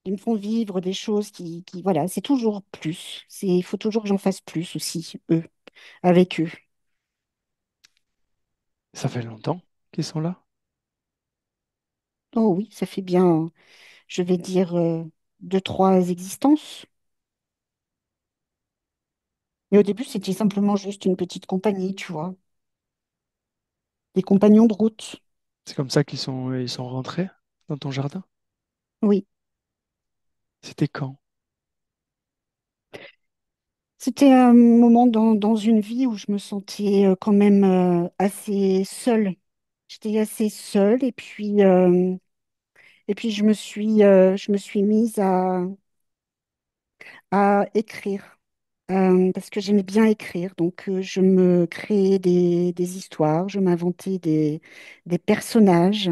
Ils me font vivre des choses voilà, c'est toujours plus. Il faut toujours que j'en fasse plus aussi, eux, avec eux. Ça fait longtemps qu'ils sont là? Oh oui, ça fait bien, je vais dire, deux, trois existences. Mais au début, c'était simplement juste une petite compagnie, tu vois, des compagnons de route. C'est comme ça ils sont rentrés dans ton jardin? Oui, C'était quand? c'était un moment dans une vie où je me sentais quand même assez seule. J'étais assez seule et puis je me suis mise à écrire. Parce que j'aimais bien écrire, donc je me créais des histoires, je m'inventais des personnages.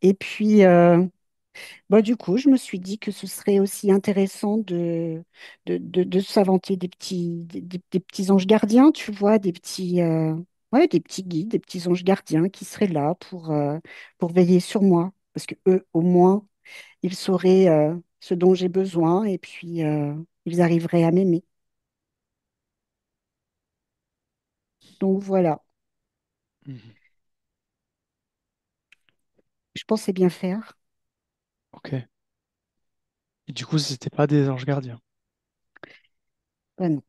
Et puis, bah, du coup, je me suis dit que ce serait aussi intéressant de s'inventer des petits anges gardiens, tu vois, ouais, des petits guides, des petits anges gardiens qui seraient là pour veiller sur moi. Parce que eux, au moins, ils sauraient ce dont j'ai besoin et puis ils arriveraient à m'aimer. Donc voilà. Mhm. Je pensais bien faire. Ok. Et du coup, c'était pas des anges gardiens. Ben non.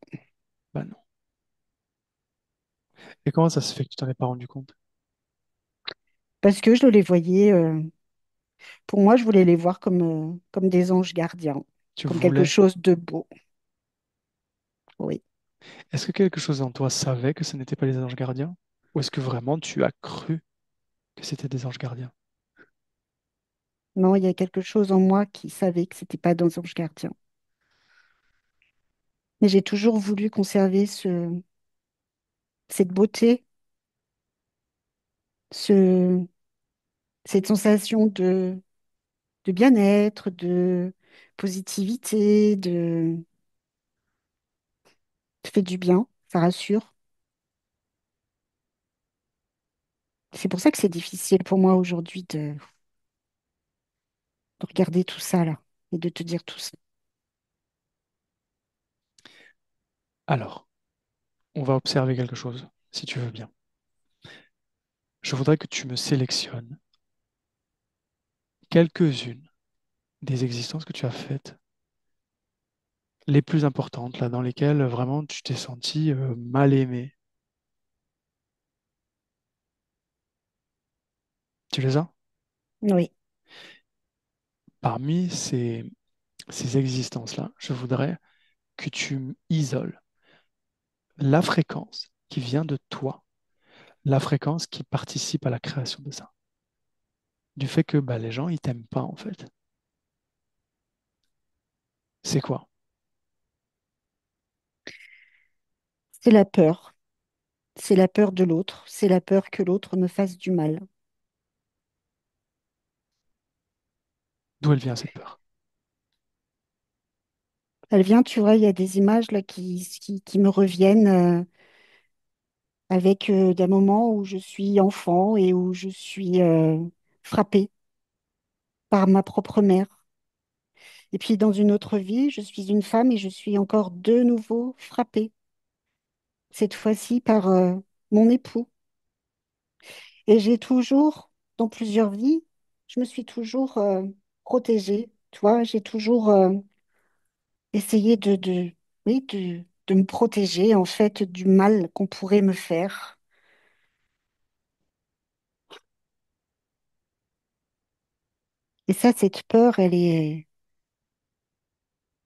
Bah non. Et comment ça se fait que tu t'en es pas rendu compte? parce que je les voyais, pour moi, je voulais les voir comme des anges gardiens, Tu comme quelque voulais. chose de beau. Oui. Est-ce que quelque chose en toi savait que ce n'était pas les anges gardiens? Ou est-ce que vraiment tu as cru que c'était des anges gardiens? Non, il y a quelque chose en moi qui savait que c'était pas des anges gardiens. Mais j'ai toujours voulu conserver cette beauté, ce, cette sensation de bien-être, de positivité, ça fait du bien, ça rassure. C'est pour ça que c'est difficile pour moi aujourd'hui de regarder tout ça là et de te dire tout ça. Alors, on va observer quelque chose, si tu veux bien. Je voudrais que tu me sélectionnes quelques-unes des existences que tu as faites, les plus importantes, là, dans lesquelles vraiment tu t'es senti mal aimé. Tu les as? Oui, Parmi ces existences-là, je voudrais que tu isoles la fréquence qui vient de toi, la fréquence qui participe à la création de ça. Du fait que bah, les gens, ils t'aiment pas, en fait. C'est quoi? c'est la peur. C'est la peur de l'autre. C'est la peur que l'autre me fasse du mal. D'où elle vient cette peur? Elle vient, tu vois, il y a des images là qui me reviennent avec des moments où je suis enfant et où je suis frappée par ma propre mère. Et puis dans une autre vie, je suis une femme et je suis encore de nouveau frappée, cette fois-ci par mon époux. Et j'ai toujours, dans plusieurs vies, je me suis toujours protégée. Tu vois, j'ai toujours essayé oui, de me protéger en fait du mal qu'on pourrait me faire. Et ça, cette peur, elle est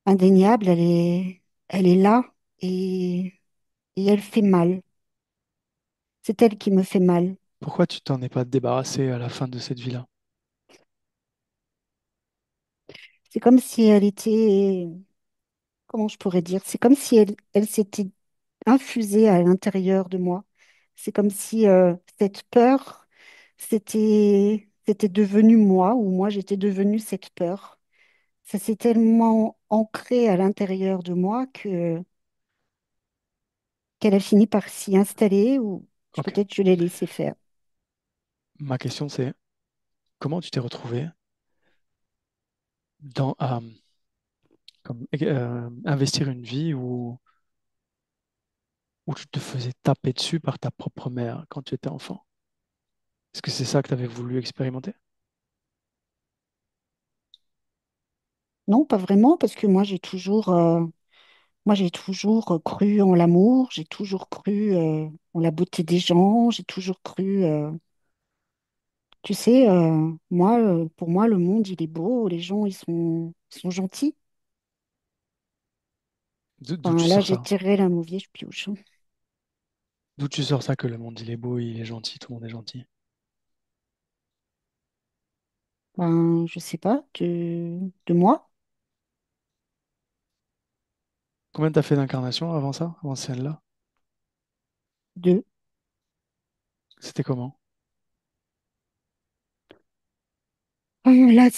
indéniable, elle est là et, et elle fait mal. C'est elle qui me fait mal. Pourquoi tu t'en es pas débarrassé à la fin de cette vie-là? C'est comme si elle était, comment je pourrais dire, c'est comme si elle s'était infusée à l'intérieur de moi. C'est comme si cette peur, c'était devenu moi ou moi j'étais devenue cette peur. Ça s'est tellement ancré à l'intérieur de moi que qu'elle a fini par s'y installer ou Ok. peut-être je l'ai laissé faire. Ma question, c'est comment tu t'es retrouvé dans investir une vie où tu te faisais taper dessus par ta propre mère quand tu étais enfant? Est-ce que c'est ça que tu avais voulu expérimenter? Non, pas vraiment, parce que moi j'ai toujours cru en l'amour, j'ai toujours cru en la beauté des gens, j'ai toujours cru, tu sais, moi, pour moi, le monde, il est beau, les gens, ils sont gentils. D'où tu Enfin, là, sors j'ai ça? tiré la mauvaise pioche. D'où tu sors ça que le monde il est beau, il est gentil, tout le monde est gentil? Ben, je sais pas, de moi, Combien t'as fait d'incarnations avant ça, avant celle-là? de. C'était comment? Là,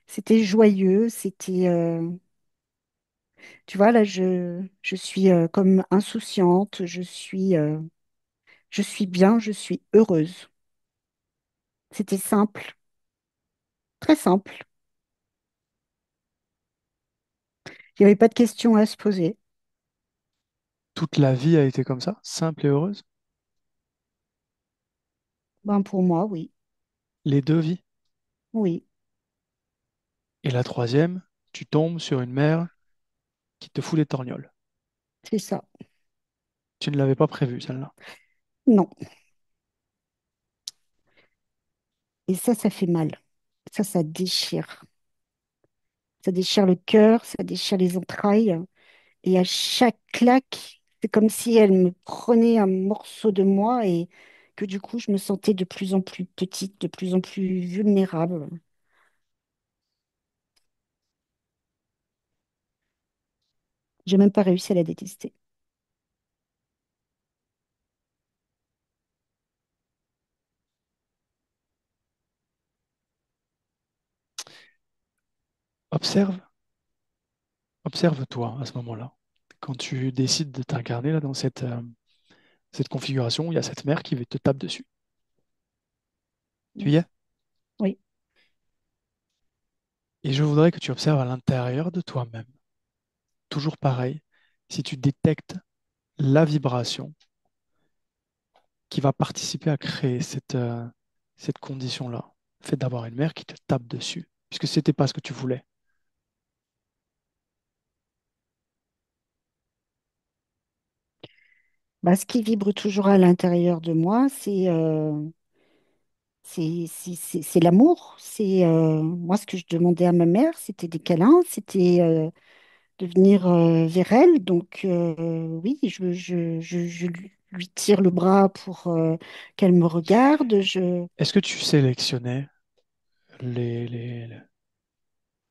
c'était joyeux, tu vois, là, je suis comme insouciante, je suis bien, je suis heureuse. C'était simple, très simple. Il n'y avait pas de questions à se poser. Toute la vie a été comme ça, simple et heureuse? Ben, pour moi, oui, Les deux vies? oui, Et la troisième, tu tombes sur une mère qui te fout les torgnoles. c'est ça. Tu ne l'avais pas prévu, celle-là. Non, Et ça fait mal. Ça déchire. Ça déchire le cœur, ça déchire les entrailles. Et à chaque claque, c'est comme si elle me prenait un morceau de moi et que du coup, je me sentais de plus en plus petite, de plus en plus vulnérable. J'ai même pas réussi à la détester. Observe, observe-toi à ce moment-là. Quand tu décides de t'incarner là dans cette configuration, il y a cette mère qui te tape dessus. Tu Mm. y es? Oui. Et je voudrais que tu observes à l'intérieur de toi-même. Toujours pareil, si tu détectes la vibration qui va participer à créer cette condition-là, le fait d'avoir une mère qui te tape dessus, puisque c'était pas ce que tu voulais. Bah, ce qui vibre toujours à l'intérieur de moi, c'est l'amour. C'est moi ce que je demandais à ma mère, c'était des câlins, c'était de venir vers elle. Donc oui, je lui tire le bras pour qu'elle me regarde. Est-ce que tu sélectionnais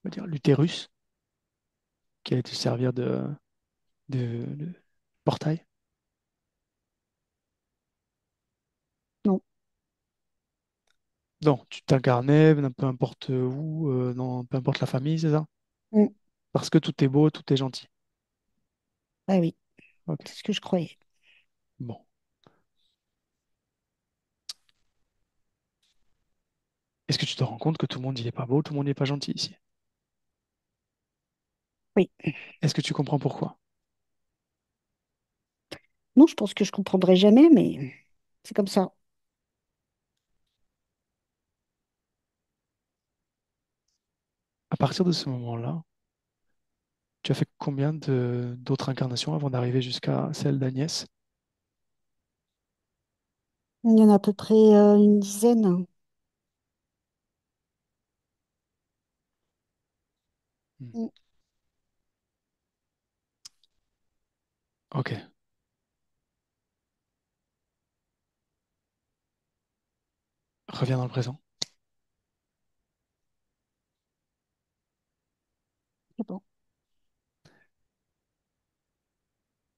on va dire, l'utérus qui allait te servir de portail? Non. Non, tu t'incarnais, peu importe où, non, peu importe la famille, c'est ça? Mm. Parce que tout est beau, tout est gentil. Ah oui, Ok, c'est ce que je croyais. bon. Est-ce que tu te rends compte que tout le monde n'y est pas beau, tout le monde n'y est pas gentil ici? Oui. Est-ce que tu comprends pourquoi? Non, je pense que je comprendrai jamais, mais c'est comme ça. À partir de ce moment-là, tu as fait combien d'autres incarnations avant d'arriver jusqu'à celle d'Agnès? Il y en a à peu près une dizaine. Hmm. Mm. Ok, reviens dans le présent. C'est bon.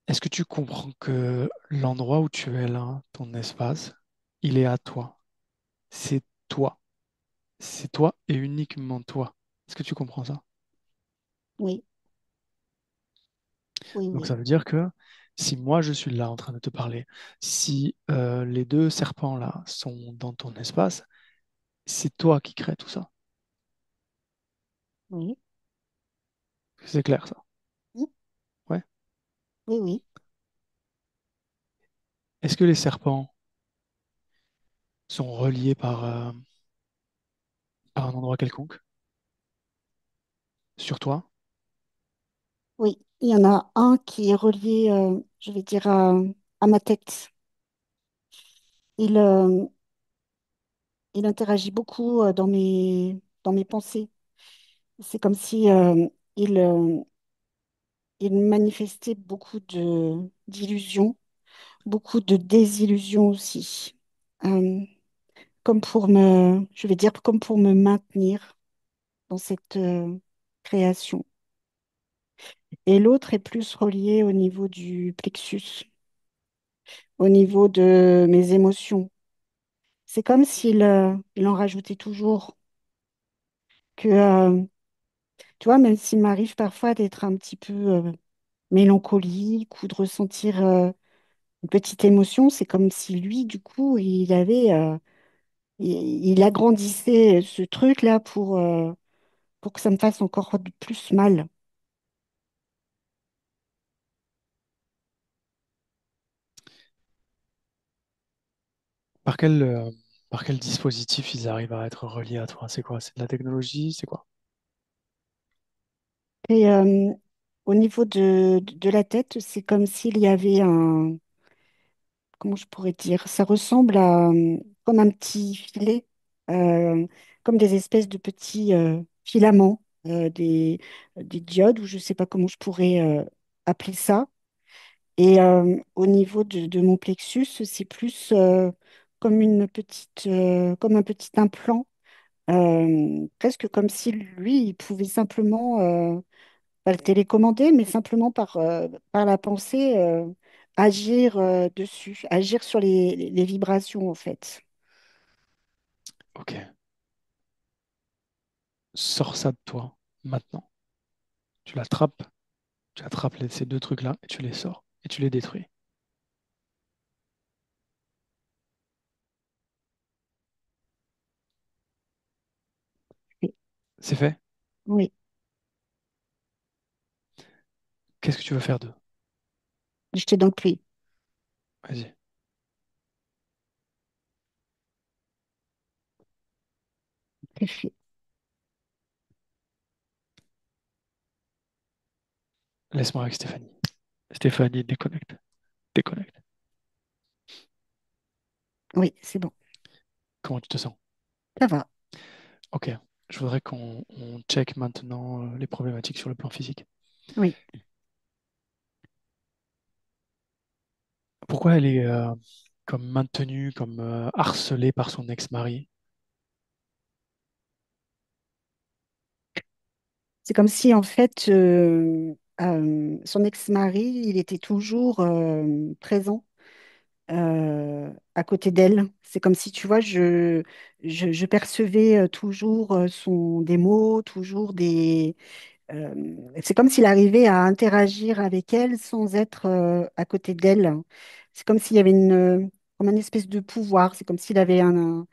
Est-ce que tu comprends que l'endroit où tu es là, ton espace, il est à toi? C'est toi. C'est toi et uniquement toi. Est-ce que tu comprends ça? Oui, oui, Donc ça oui, veut dire que si moi je suis là en train de te parler, si les deux serpents là sont dans ton espace, c'est toi qui crée tout ça. oui. C'est clair ça. Mm. Ouais. Oui, oui, Est-ce que les serpents sont reliés par un endroit quelconque sur toi? oui. Il y en a un qui est relié, je vais dire, à ma tête. Il, il interagit beaucoup dans mes pensées. C'est comme si il, il manifestait beaucoup d'illusions, beaucoup de désillusions aussi. Euh, Comme pour je vais dire, comme pour me maintenir dans cette création. Et l'autre est plus relié au niveau du plexus, au niveau de mes émotions. C'est comme s'il il en rajoutait toujours, que, tu vois, même s'il m'arrive parfois d'être un petit peu mélancolique ou de ressentir une petite émotion, c'est comme si lui, du coup, il agrandissait ce truc-là pour que ça me fasse encore plus mal. Par quel dispositif ils arrivent à être reliés à toi? C'est quoi? C'est de la technologie? C'est quoi? Et au niveau de la tête, c'est comme s'il y avait comment je pourrais dire, ça ressemble à comme un petit filet, euh, comme des espèces de petits filaments, des diodes, ou je ne sais pas comment je pourrais appeler ça. Et au niveau de mon plexus, c'est plus comme comme un petit implant, presque comme si lui, il pouvait simplement, pas le télécommander, mais simplement par la pensée, agir dessus, agir sur les vibrations, en fait. Ok. Sors ça de toi, maintenant. Tu l'attrapes, tu attrapes ces deux trucs-là et tu les sors et tu les détruis. Oui, C'est fait? oui, Qu'est-ce que tu veux faire d'eux? j'étais donc lui. Vas-y, C'est fait. laisse-moi avec Stéphanie. Stéphanie, déconnecte. Déconnecte. Oui, c'est bon. Comment tu te sens? Ça va. Ok. Je voudrais qu'on check maintenant les problématiques sur le plan physique. Oui. Pourquoi elle est comme maintenue, comme harcelée par son ex-mari? C'est comme si, en fait, son ex-mari, il était toujours présent à côté d'elle. C'est comme si, tu vois, je percevais toujours des mots, toujours c'est comme s'il arrivait à interagir avec elle sans être à côté d'elle. C'est comme s'il y avait comme une espèce de pouvoir. C'est comme s'il avait un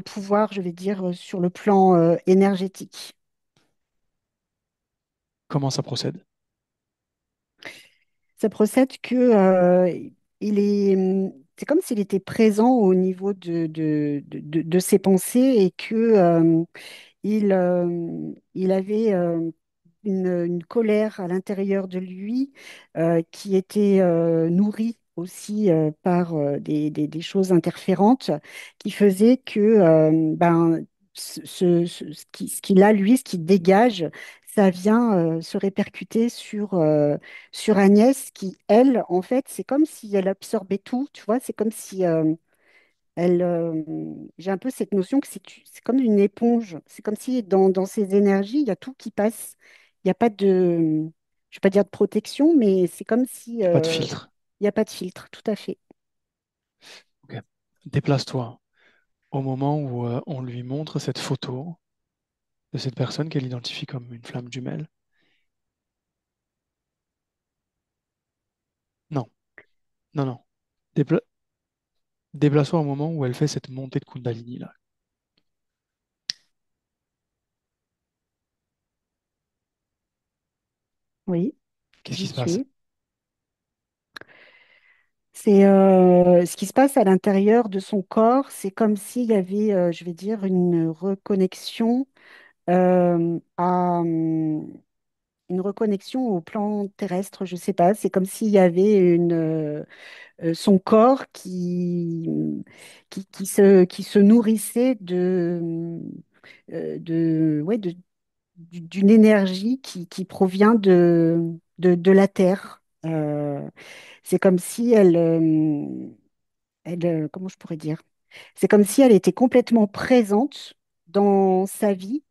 pouvoir, je vais dire, sur le plan énergétique. Comment ça procède? Ça procède que c'est comme s'il était présent au niveau de ses pensées et que il avait une colère à l'intérieur de lui qui était nourrie aussi par des choses interférentes qui faisaient que ce qu'il a, lui, ce qu'il dégage, ça vient se répercuter sur Agnès qui, elle, en fait, c'est comme si elle absorbait tout, tu vois, c'est comme si elle, j'ai un peu cette notion que c'est comme une éponge. C'est comme si dans ces énergies, il y a tout qui passe. Il n'y a pas je vais pas dire de protection, mais c'est comme si Pas de filtre. il n'y a pas de filtre. Tout à fait. Ok. Déplace-toi au moment où on lui montre cette photo de cette personne qu'elle identifie comme une flamme jumelle. Non, non, non. Dépla- Déplace-toi au moment où elle fait cette montée de Kundalini là. Oui, Qu'est-ce qui j'y se passe? suis. C'est ce qui se passe à l'intérieur de son corps. C'est comme s'il y avait, je vais dire, une reconnexion une reconnexion au plan terrestre. Je sais pas. C'est comme s'il y avait son corps qui se nourrissait ouais, d'une énergie qui provient de la Terre. C'est comme si comment je pourrais dire? C'est comme si elle était complètement présente dans sa vie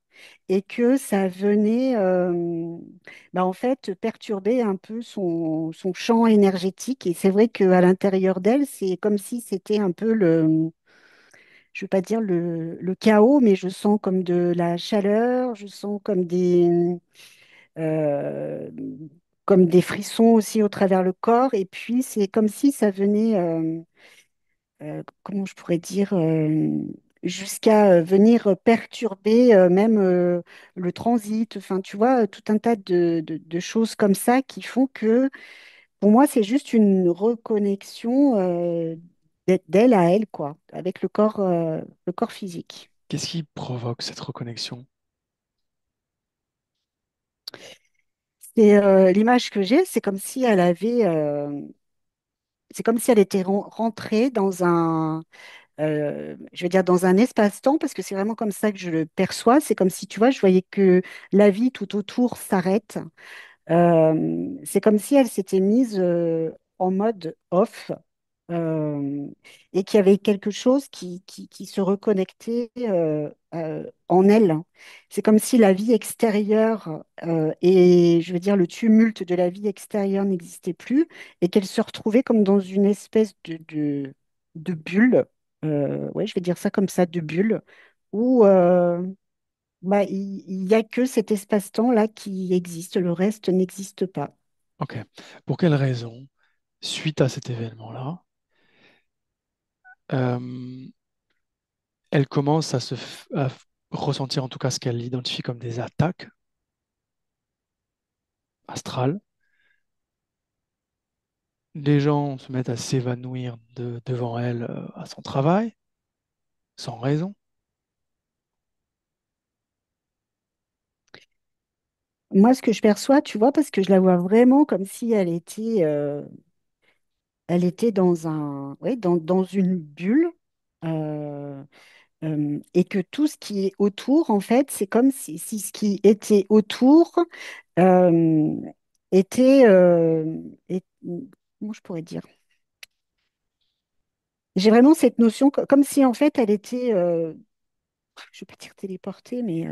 et que ça venait en fait perturber un peu son champ énergétique. Et c'est vrai qu'à l'intérieur d'elle, c'est comme si c'était un peu je ne veux pas dire le chaos, mais je sens comme de la chaleur, je sens euh, comme des frissons aussi au travers le corps. Et puis c'est comme si ça venait, comment je pourrais dire, jusqu'à venir perturber même le transit. Enfin, tu vois, tout un tas de choses comme ça qui font que, pour moi, c'est juste une reconnexion d'elle à elle, quoi, avec le corps physique. Qu'est-ce qui provoque cette reconnexion? C'est l'image que j'ai, c'est comme si elle était rentrée je veux dire, dans un espace-temps, parce que c'est vraiment comme ça que je le perçois. C'est comme si, tu vois, je voyais que la vie tout autour s'arrête. C'est comme si elle s'était mise en mode off euh, et qu'il y avait quelque chose qui se reconnectait en elle. C'est comme si la vie extérieure et je veux dire le tumulte de la vie extérieure n'existait plus et qu'elle se retrouvait comme dans une espèce de bulle. Ouais, je vais dire ça comme ça, de bulle, où bah, il n'y a que cet espace-temps-là qui existe, le reste n'existe pas. Ok. Pour quelle raison, suite à cet événement-là, euh, elle commence à ressentir en tout cas ce qu'elle identifie comme des attaques astrales. Les gens se mettent à s'évanouir devant elle à son travail, sans raison. Moi, ce que je perçois, tu vois, parce que je la vois vraiment comme si elle était dans ouais, dans une bulle, euh, et que tout ce qui est autour, en fait, c'est comme si ce qui était autour euh, était, comment je pourrais dire? J'ai vraiment cette notion, comme si, en fait, elle était, je ne vais pas dire téléportée, mais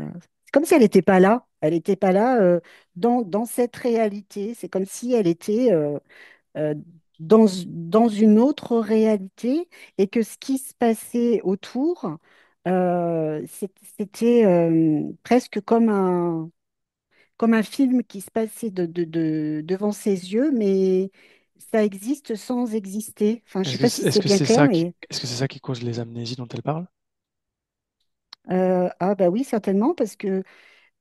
c'est comme si elle n'était pas là. Elle n'était pas là dans cette réalité. C'est comme si elle était euh, dans une autre réalité et que ce qui se passait autour, c'était presque comme un film qui se passait devant ses yeux, mais ça existe sans exister. Enfin, je ne sais pas si c'est bien clair, mais Est-ce que c'est ça qui cause les amnésies dont elle parle? ah bah oui, certainement, parce que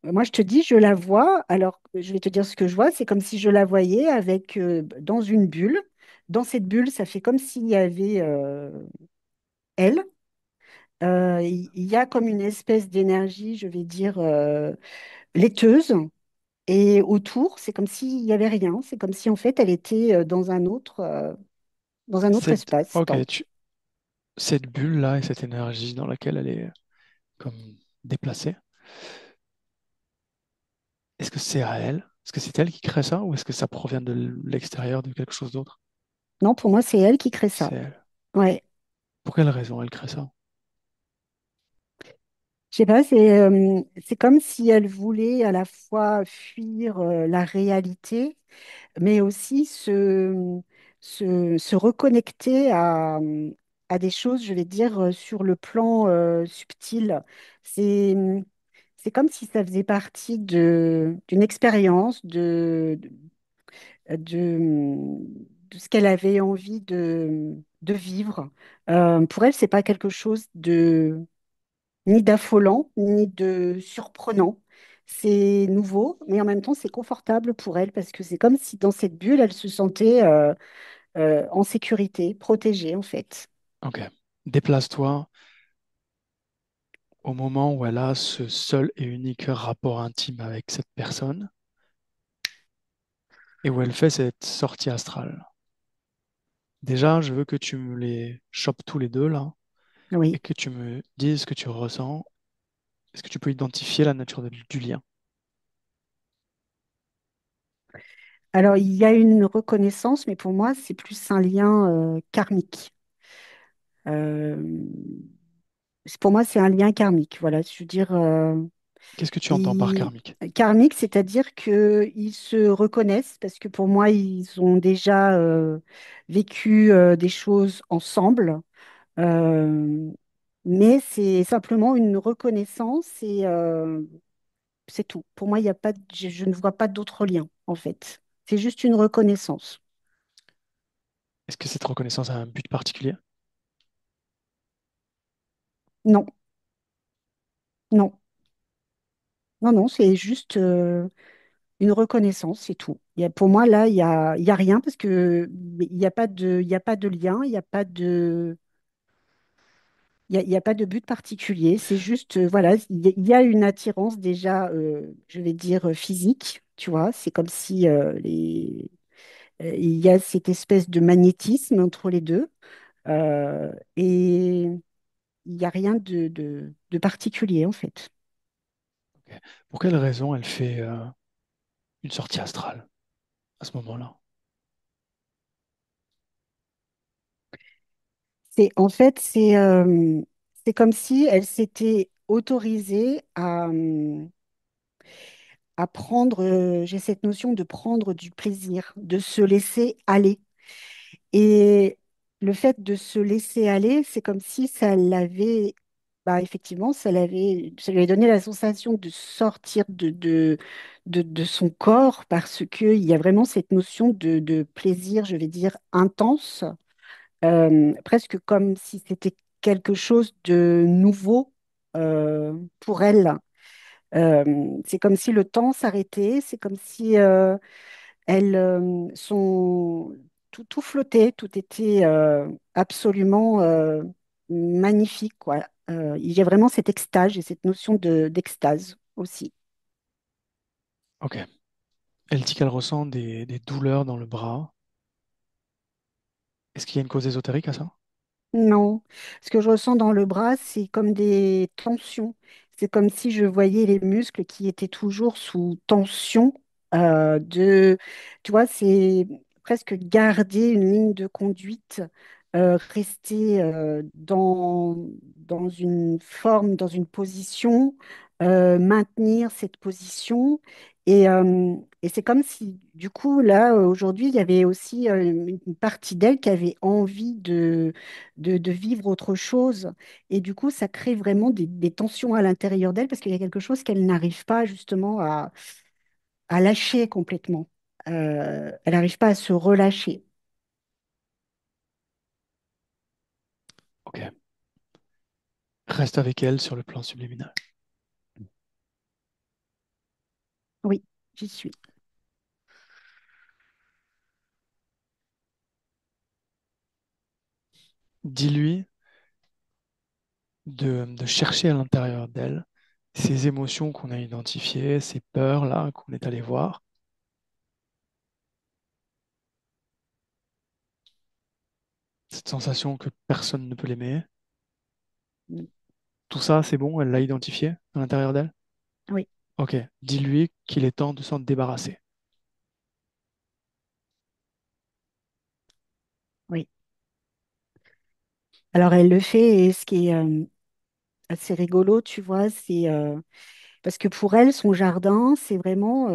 moi, je te dis, je la vois. Alors, je vais te dire ce que je vois. C'est comme si je la voyais avec dans une bulle. Dans cette bulle, ça fait comme s'il y avait elle. Il y a comme une espèce d'énergie, je vais dire, laiteuse. Et autour, c'est comme s'il n'y avait rien. C'est comme si, en fait, elle était dans un autre Ok, espace-temps. cette bulle-là et cette énergie dans laquelle elle est comme déplacée, est-ce que c'est à elle? Est-ce que c'est elle qui crée ça ou est-ce que ça provient de l'extérieur, de quelque chose d'autre? Non, pour moi, c'est elle qui crée C'est ça. elle. Ouais. Pour quelle raison elle crée ça? Je sais pas, c'est comme si elle voulait à la fois fuir la réalité mais aussi se reconnecter à des choses, je vais dire, sur le plan subtil. C'est, c'est comme si ça faisait partie d'une expérience, de, de ce qu'elle avait envie de vivre. Pour elle, c'est pas quelque chose ni d'affolant, ni de surprenant. C'est nouveau, mais en même temps, c'est confortable pour elle parce que c'est comme si dans cette bulle, elle se sentait en sécurité, protégée en fait. Ok. Déplace-toi au moment où elle a ce seul et unique rapport intime avec cette personne et où elle fait cette sortie astrale. Déjà, je veux que tu me les chopes tous les deux là et Oui. que tu me dises ce que tu ressens. Est-ce que tu peux identifier la nature du lien? Alors, il y a une reconnaissance, mais pour moi, c'est plus un lien karmique. Euh, pour moi, c'est un lien karmique. Voilà, je veux dire, Qu'est-ce que tu entends par karmique? karmique, c'est-à-dire qu'ils se reconnaissent parce que pour moi, ils ont déjà vécu des choses ensemble. Euh, mais c'est simplement une reconnaissance et c'est tout. Pour moi, il y a pas, je ne vois pas d'autre lien, en fait. C'est juste une reconnaissance. Est-ce que cette reconnaissance a un but particulier? Non, non, non, non, c'est juste une reconnaissance, c'est tout. Pour moi, là, il y a rien parce que il y a pas de lien, il n'y a pas de, il y a pas de but particulier. C'est juste, voilà, il y a une attirance déjà, je vais dire, physique, tu vois. C'est comme si il y a cette espèce de magnétisme entre les deux. Et il n'y a rien de particulier en fait. Ok. Pour quelle raison elle fait une sortie astrale à ce moment-là? C'est comme si elle s'était autorisée à prendre, j'ai cette notion de prendre du plaisir, de se laisser aller. Et le fait de se laisser aller, c'est comme si ça l'avait, bah effectivement, ça lui avait donné la sensation de sortir de son corps parce qu'il y a vraiment cette notion de plaisir, je vais dire, intense, presque comme si c'était quelque chose de nouveau pour elle. C'est comme si le temps s'arrêtait, c'est comme si elles sont tout flottait, tout était absolument magnifique, quoi. Il y a vraiment cette extase et cette notion d'extase aussi. Ok. Elle dit qu'elle ressent des douleurs dans le bras. Est-ce qu'il y a une cause ésotérique à ça? Non, ce que je ressens dans le bras, c'est comme des tensions. C'est comme si je voyais les muscles qui étaient toujours sous tension. De, tu vois, c'est presque garder une ligne de conduite, rester dans une forme, dans une position, maintenir cette position. Et c'est comme si, du coup, là, aujourd'hui, il y avait aussi une partie d'elle qui avait envie de vivre autre chose. Et du coup, ça crée vraiment des tensions à l'intérieur d'elle parce qu'il y a quelque chose qu'elle n'arrive pas justement à lâcher complètement. Elle n'arrive pas à se relâcher. Ok. Reste avec elle sur le plan subliminal. Oui, j'y suis. Dis-lui de chercher à l'intérieur d'elle ces émotions qu'on a identifiées, ces peurs là qu'on est allé voir, cette sensation que personne ne peut l'aimer. Mm. Tout ça, c'est bon, elle l'a identifié à l'intérieur d'elle? Oui, Ok. Dis-lui qu'il est temps de s'en débarrasser. oui. Alors elle le fait et ce qui est assez rigolo, tu vois, c'est parce que pour elle, son jardin, c'est vraiment,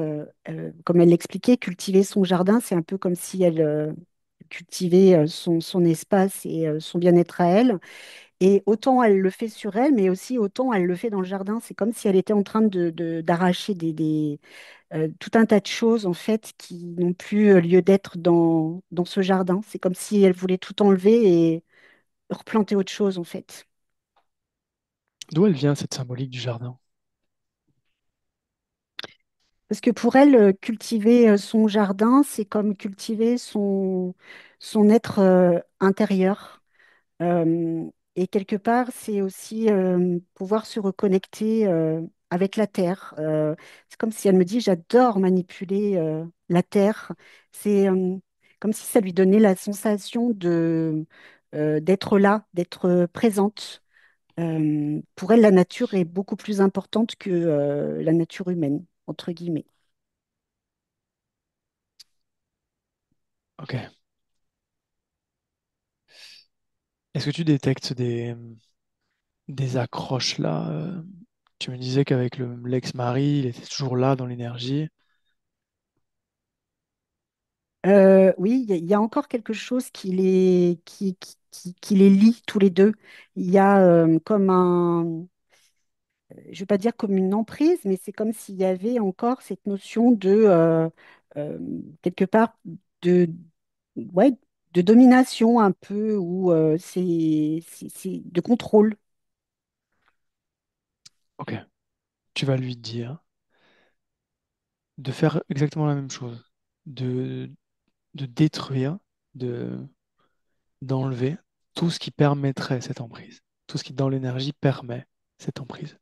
comme elle l'expliquait, cultiver son jardin, c'est un peu comme si elle cultivait son espace et son bien-être à elle. Et autant elle le fait sur elle, mais aussi autant elle le fait dans le jardin. C'est comme si elle était en train d'arracher tout un tas de choses, en fait, qui n'ont plus lieu d'être dans ce jardin. C'est comme si elle voulait tout enlever et replanter autre chose, en fait. D'où elle vient cette symbolique du jardin? Parce que pour elle, cultiver son jardin, c'est comme cultiver son être intérieur. Euh, et quelque part, c'est aussi pouvoir se reconnecter avec la terre. C'est comme si elle me dit, j'adore manipuler la terre. C'est comme si ça lui donnait la sensation d'être là, d'être présente. Pour elle, la nature est beaucoup plus importante que la nature humaine, entre guillemets. Ok. Est-ce que tu détectes des accroches là? Tu me disais qu'avec l'ex-mari, il était toujours là dans l'énergie. Oui, il y a encore quelque chose qui les lie tous les deux. Il y a comme je ne vais pas dire comme une emprise, mais c'est comme s'il y avait encore cette notion euh, quelque part, de, ouais, de domination un peu, ou c'est de contrôle. Ok. Tu vas lui dire de faire exactement la même chose, de, de détruire, de, d'enlever tout ce qui permettrait cette emprise, tout ce qui dans l'énergie permet cette emprise.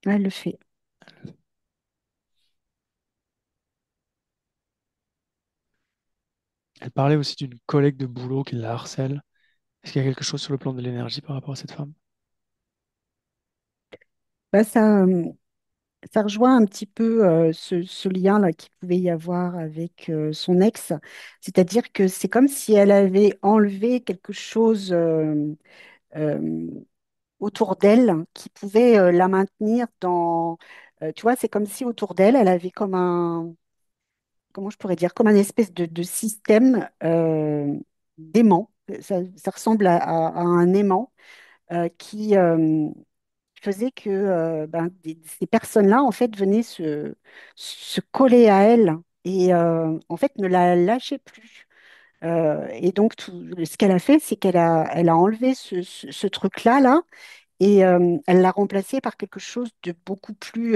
Elle le fait. Elle parlait aussi d'une collègue de boulot qui la harcèle. Est-ce qu'il y a quelque chose sur le plan de l'énergie par rapport à cette femme? Bah, ça rejoint un petit peu ce lien-là qu'il pouvait y avoir avec son ex. C'est-à-dire que c'est comme si elle avait enlevé quelque chose euh, autour d'elle qui pouvait la maintenir dans... tu vois, c'est comme si autour d'elle, elle avait comme un... Comment je pourrais dire? Comme un espèce de système d'aimant. Ça ressemble à un aimant qui faisait que ben, ces personnes-là, en fait, venaient se coller à elle et en fait ne la lâchaient plus. Et donc, ce qu'elle a fait, c'est elle a enlevé ce truc-là, là, et elle l'a remplacé par quelque chose de beaucoup plus,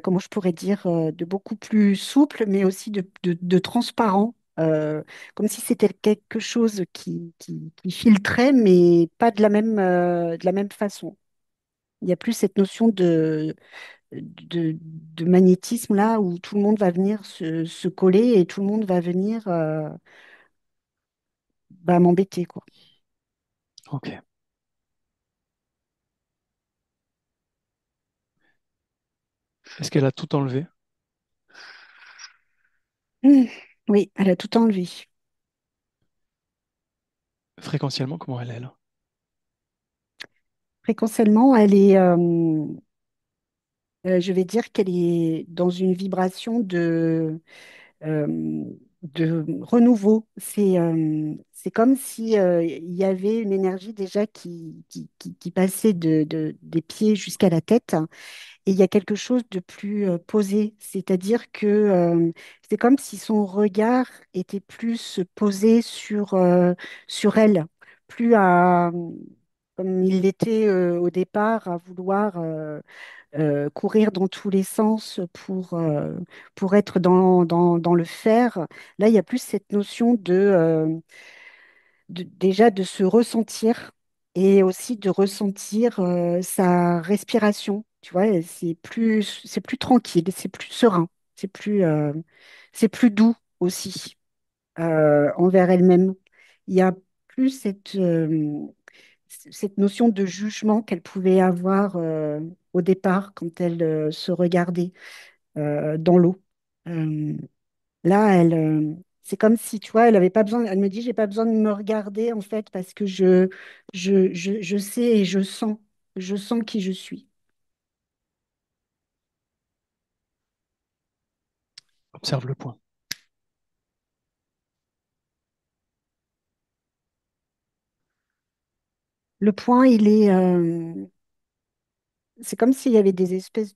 comment je pourrais dire, de beaucoup plus souple, mais aussi de transparent. Comme si c'était quelque chose qui filtrait, mais pas de la même façon. Il n'y a plus cette notion de magnétisme là où tout le monde va venir se coller et tout le monde va venir bah, m'embêter, quoi. Ok. Est-ce qu'elle a tout enlevé? Hmm. Oui, elle a tout enlevé. Fréquentiellement, comment elle est là? Fréquentiellement, je vais dire qu'elle est dans une vibration euh, de renouveau. C'est comme si, il y avait une énergie déjà qui passait des pieds jusqu'à la tête. Et il y a quelque chose de plus posé, c'est-à-dire que c'est comme si son regard était plus posé sur elle, plus comme il l'était au départ, à vouloir courir dans tous les sens pour être dans le faire. Là, il y a plus cette notion déjà de se ressentir et aussi de ressentir sa respiration. Tu vois, et c'est plus tranquille, c'est plus serein, c'est plus doux aussi envers elle-même. Il y a plus cette notion de jugement qu'elle pouvait avoir au départ quand elle se regardait dans l'eau. Euh, Là, c'est comme si, tu vois, elle avait pas besoin, elle me dit, j'ai pas besoin de me regarder en fait parce que je sais et je sens qui je suis. Observe le point. Le point, c'est comme s'il y avait des espèces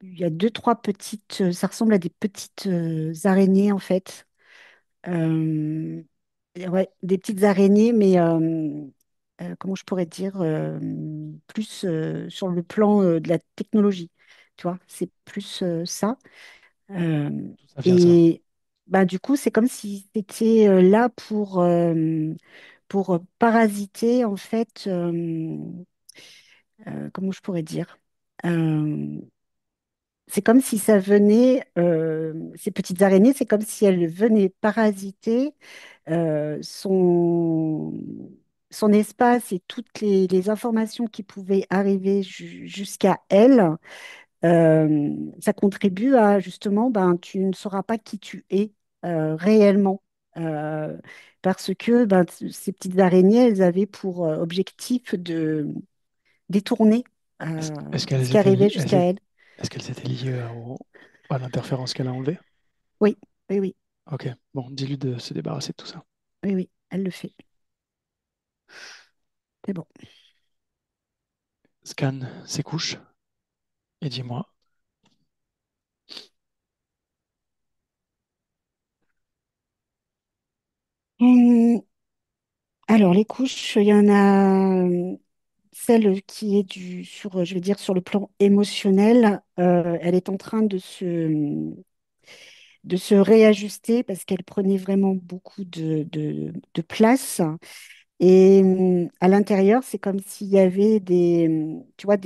il y a deux, trois petites, ça ressemble à des petites araignées en fait. Euh, ouais, des petites araignées, mais comment je pourrais dire, plus sur le plan de la technologie. Tu vois, c'est plus ça. Euh, D'où ça vient ça? et bah, du coup, c'est comme si c'était là pour parasiter, en fait, comment je pourrais dire? Euh, c'est comme si ça venait, ces petites araignées, c'est comme si elles venaient parasiter euh, son, son espace et toutes les informations qui pouvaient arriver jusqu'à elle. Ça contribue à justement, ben, tu ne sauras pas qui tu es réellement. Euh, Parce que ben, ces petites araignées, elles avaient pour objectif de détourner Est-ce ce qu'elles qui étaient, arrivait jusqu'à elle. est-ce qu'elles étaient liées à l'interférence qu'elle a enlevée? Oui, oui, oui, Ok, bon, dis-lui de se débarrasser de tout ça. oui, oui, elle le fait. C'est bon. Scanne ses couches et dis-moi. Hum, alors, les couches, il y en a celle qui est je vais dire, sur le plan émotionnel. Elle est en train de se réajuster parce qu'elle prenait vraiment beaucoup de place. Et à l'intérieur, c'est comme s'il y avait tu vois,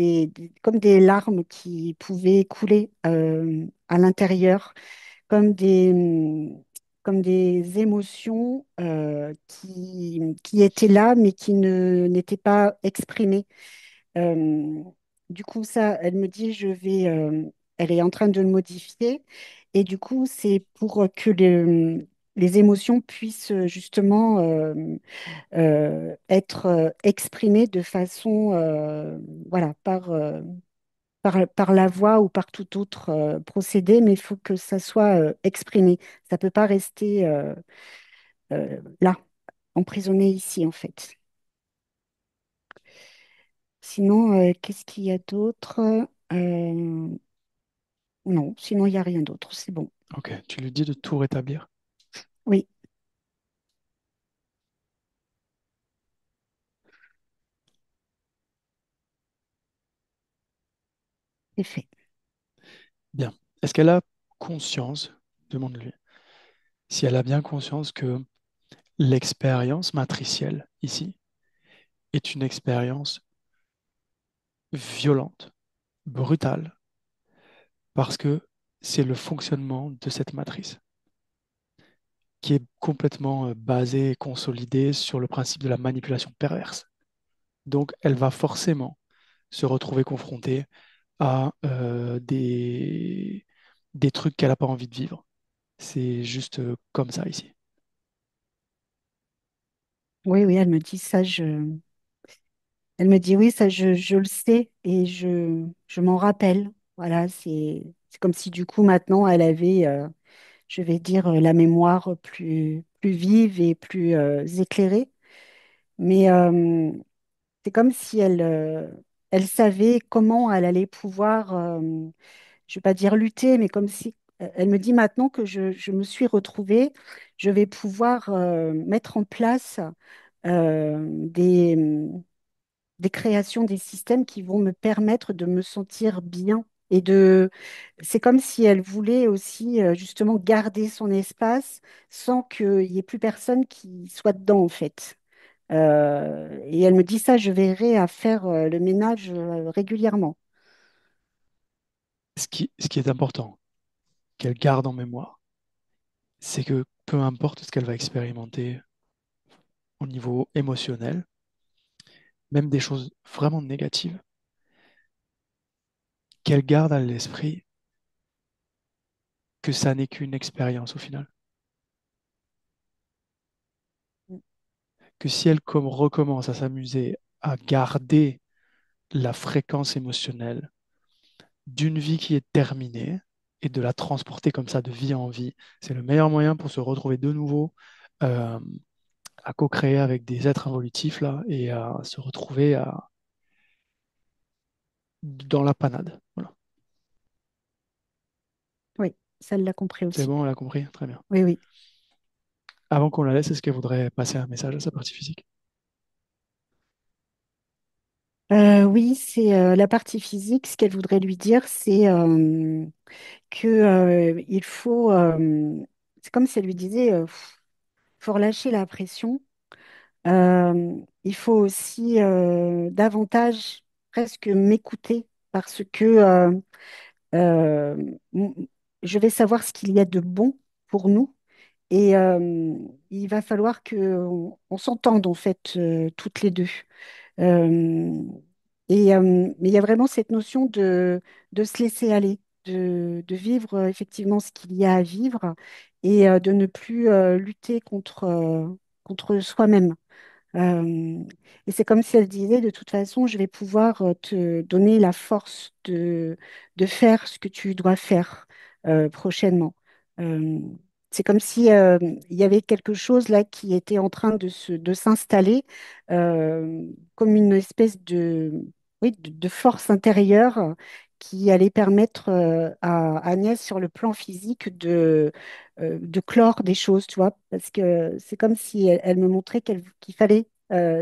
comme des larmes qui pouvaient couler à l'intérieur, comme comme des émotions qui étaient là, mais qui n'étaient pas exprimées. Euh, du coup, ça, elle me dit, elle est en train de le modifier. Et du coup, c'est pour que les émotions puissent justement être exprimées de façon, voilà, par la voix ou par tout autre procédé, mais il faut que ça soit exprimé. Ça ne peut pas rester là, emprisonné ici, en fait. Sinon, qu'est-ce qu'il y a d'autre? Euh, non, sinon, il n'y a rien d'autre. C'est bon. Ok, tu lui dis de tout rétablir. Oui, c'est fait. Bien. Est-ce qu'elle a conscience, demande-lui, si elle a bien conscience que l'expérience matricielle ici est une expérience violente, brutale, parce que c'est le fonctionnement de cette matrice qui est complètement basée et consolidée sur le principe de la manipulation perverse. Donc, elle va forcément se retrouver confrontée à des trucs qu'elle n'a pas envie de vivre. C'est juste comme ça ici. Oui, oui, elle me dit ça, elle me dit oui, ça, je le sais et je m'en rappelle. Voilà, c'est comme si du coup, maintenant, elle avait, je vais dire, la mémoire plus vive et plus éclairée. Mais c'est comme si elle savait comment elle allait pouvoir, je ne vais pas dire lutter, mais comme si elle me dit maintenant que je me suis retrouvée, je vais pouvoir mettre en place des créations, des systèmes qui vont me permettre de me sentir bien. C'est comme si elle voulait aussi justement garder son espace sans qu'il y ait plus personne qui soit dedans en fait. Et elle me dit ça, je verrai à faire le ménage régulièrement. Ce qui est important qu'elle garde en mémoire, c'est que peu importe ce qu'elle va expérimenter au niveau émotionnel, même des choses vraiment négatives, qu'elle garde à l'esprit que ça n'est qu'une expérience au final. Que si elle recommence à s'amuser à garder la fréquence émotionnelle d'une vie qui est terminée et de la transporter comme ça de vie en vie, c'est le meilleur moyen pour se retrouver de nouveau euh, à co-créer avec des êtres involutifs là et à se retrouver dans la panade. Voilà. Oui, ça, elle l'a compris C'est aussi. bon, elle a compris? Très bien. Oui, oui. Avant qu'on la laisse, est-ce qu'elle voudrait passer un message à sa partie physique? Oui, c'est la partie physique. Ce qu'elle voudrait lui dire, c'est que il faut. C'est comme si elle lui disait, faut relâcher la pression. Il faut aussi davantage presque m'écouter parce que euh, m- je vais savoir ce qu'il y a de bon pour nous. Et il va falloir on s'entende en fait toutes les deux. Euh, mais il y a vraiment cette notion de se laisser aller, de vivre effectivement ce qu'il y a à vivre et de ne plus lutter contre soi-même. Euh, et c'est comme si elle disait, de toute façon, je vais pouvoir te donner la force de faire ce que tu dois faire prochainement. Euh, c'est comme si il y avait quelque chose là qui était en train de s'installer comme une espèce oui, de force intérieure qui allait permettre à Agnès, sur le plan physique, de clore des choses, tu vois, parce que c'est comme si elle me montrait qu'il fallait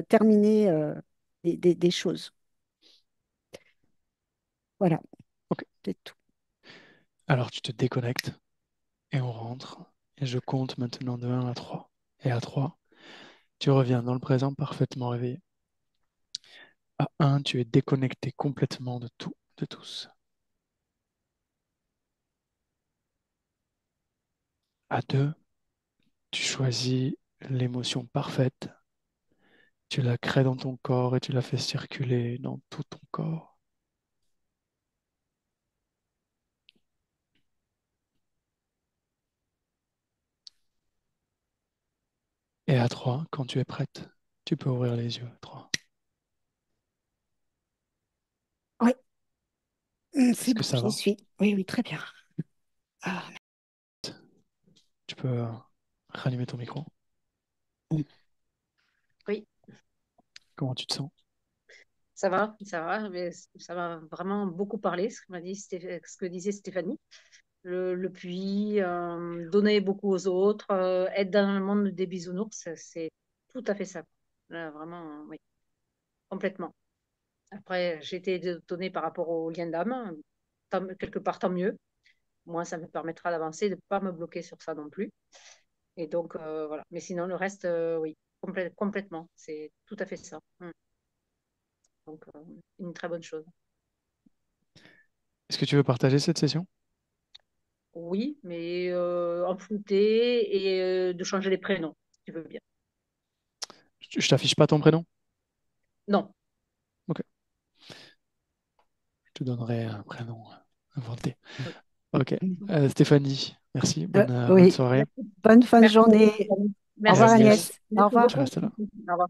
terminer des choses. Voilà, Ok. c'est tout. Alors tu te déconnectes et on rentre. Et je compte maintenant de 1 à 3. Et à 3, tu reviens dans le présent parfaitement réveillé. À 1, tu es déconnecté complètement de tout, de tous. À 2, Tu choisis l'émotion parfaite, tu la crées dans ton corps et tu la fais circuler dans tout ton corps. Et à 3, quand tu es prête, tu peux ouvrir les yeux. 3. Oui, Est-ce c'est que bon, ça j'y va? suis. Oui, oui, très bien. Ah, Tu peux rallumer ton micro. Oui, Comment tu te sens? ça va, mais ça m'a vraiment beaucoup parlé, ce que disait Stéphanie. Le puits, donner beaucoup aux autres, être dans le monde des bisounours, c'est tout à fait ça. Là, vraiment, oui, complètement. Après, j'ai été étonnée par rapport au lien d'âme. Quelque part, tant mieux. Moi, ça me permettra d'avancer, de ne pas me bloquer sur ça non plus. Et donc, voilà. Mais sinon, le reste, oui, complètement. C'est tout à fait ça. Donc, une très bonne chose. Est-ce que tu veux partager cette session? Oui, mais en flouté et de changer les prénoms, si tu veux bien. Je t'affiche pas ton prénom? Non. Ok, je te donnerai un prénom inventé. Oui. Ok, Stéphanie, merci. Bonne oui, soirée. Merci, bonne fin de merci beaucoup, journée. Stéphanie. Au Et revoir Merci, Agnès, Stéphanie. Agnès. Au Merci revoir. tu beaucoup. restes là. Au revoir.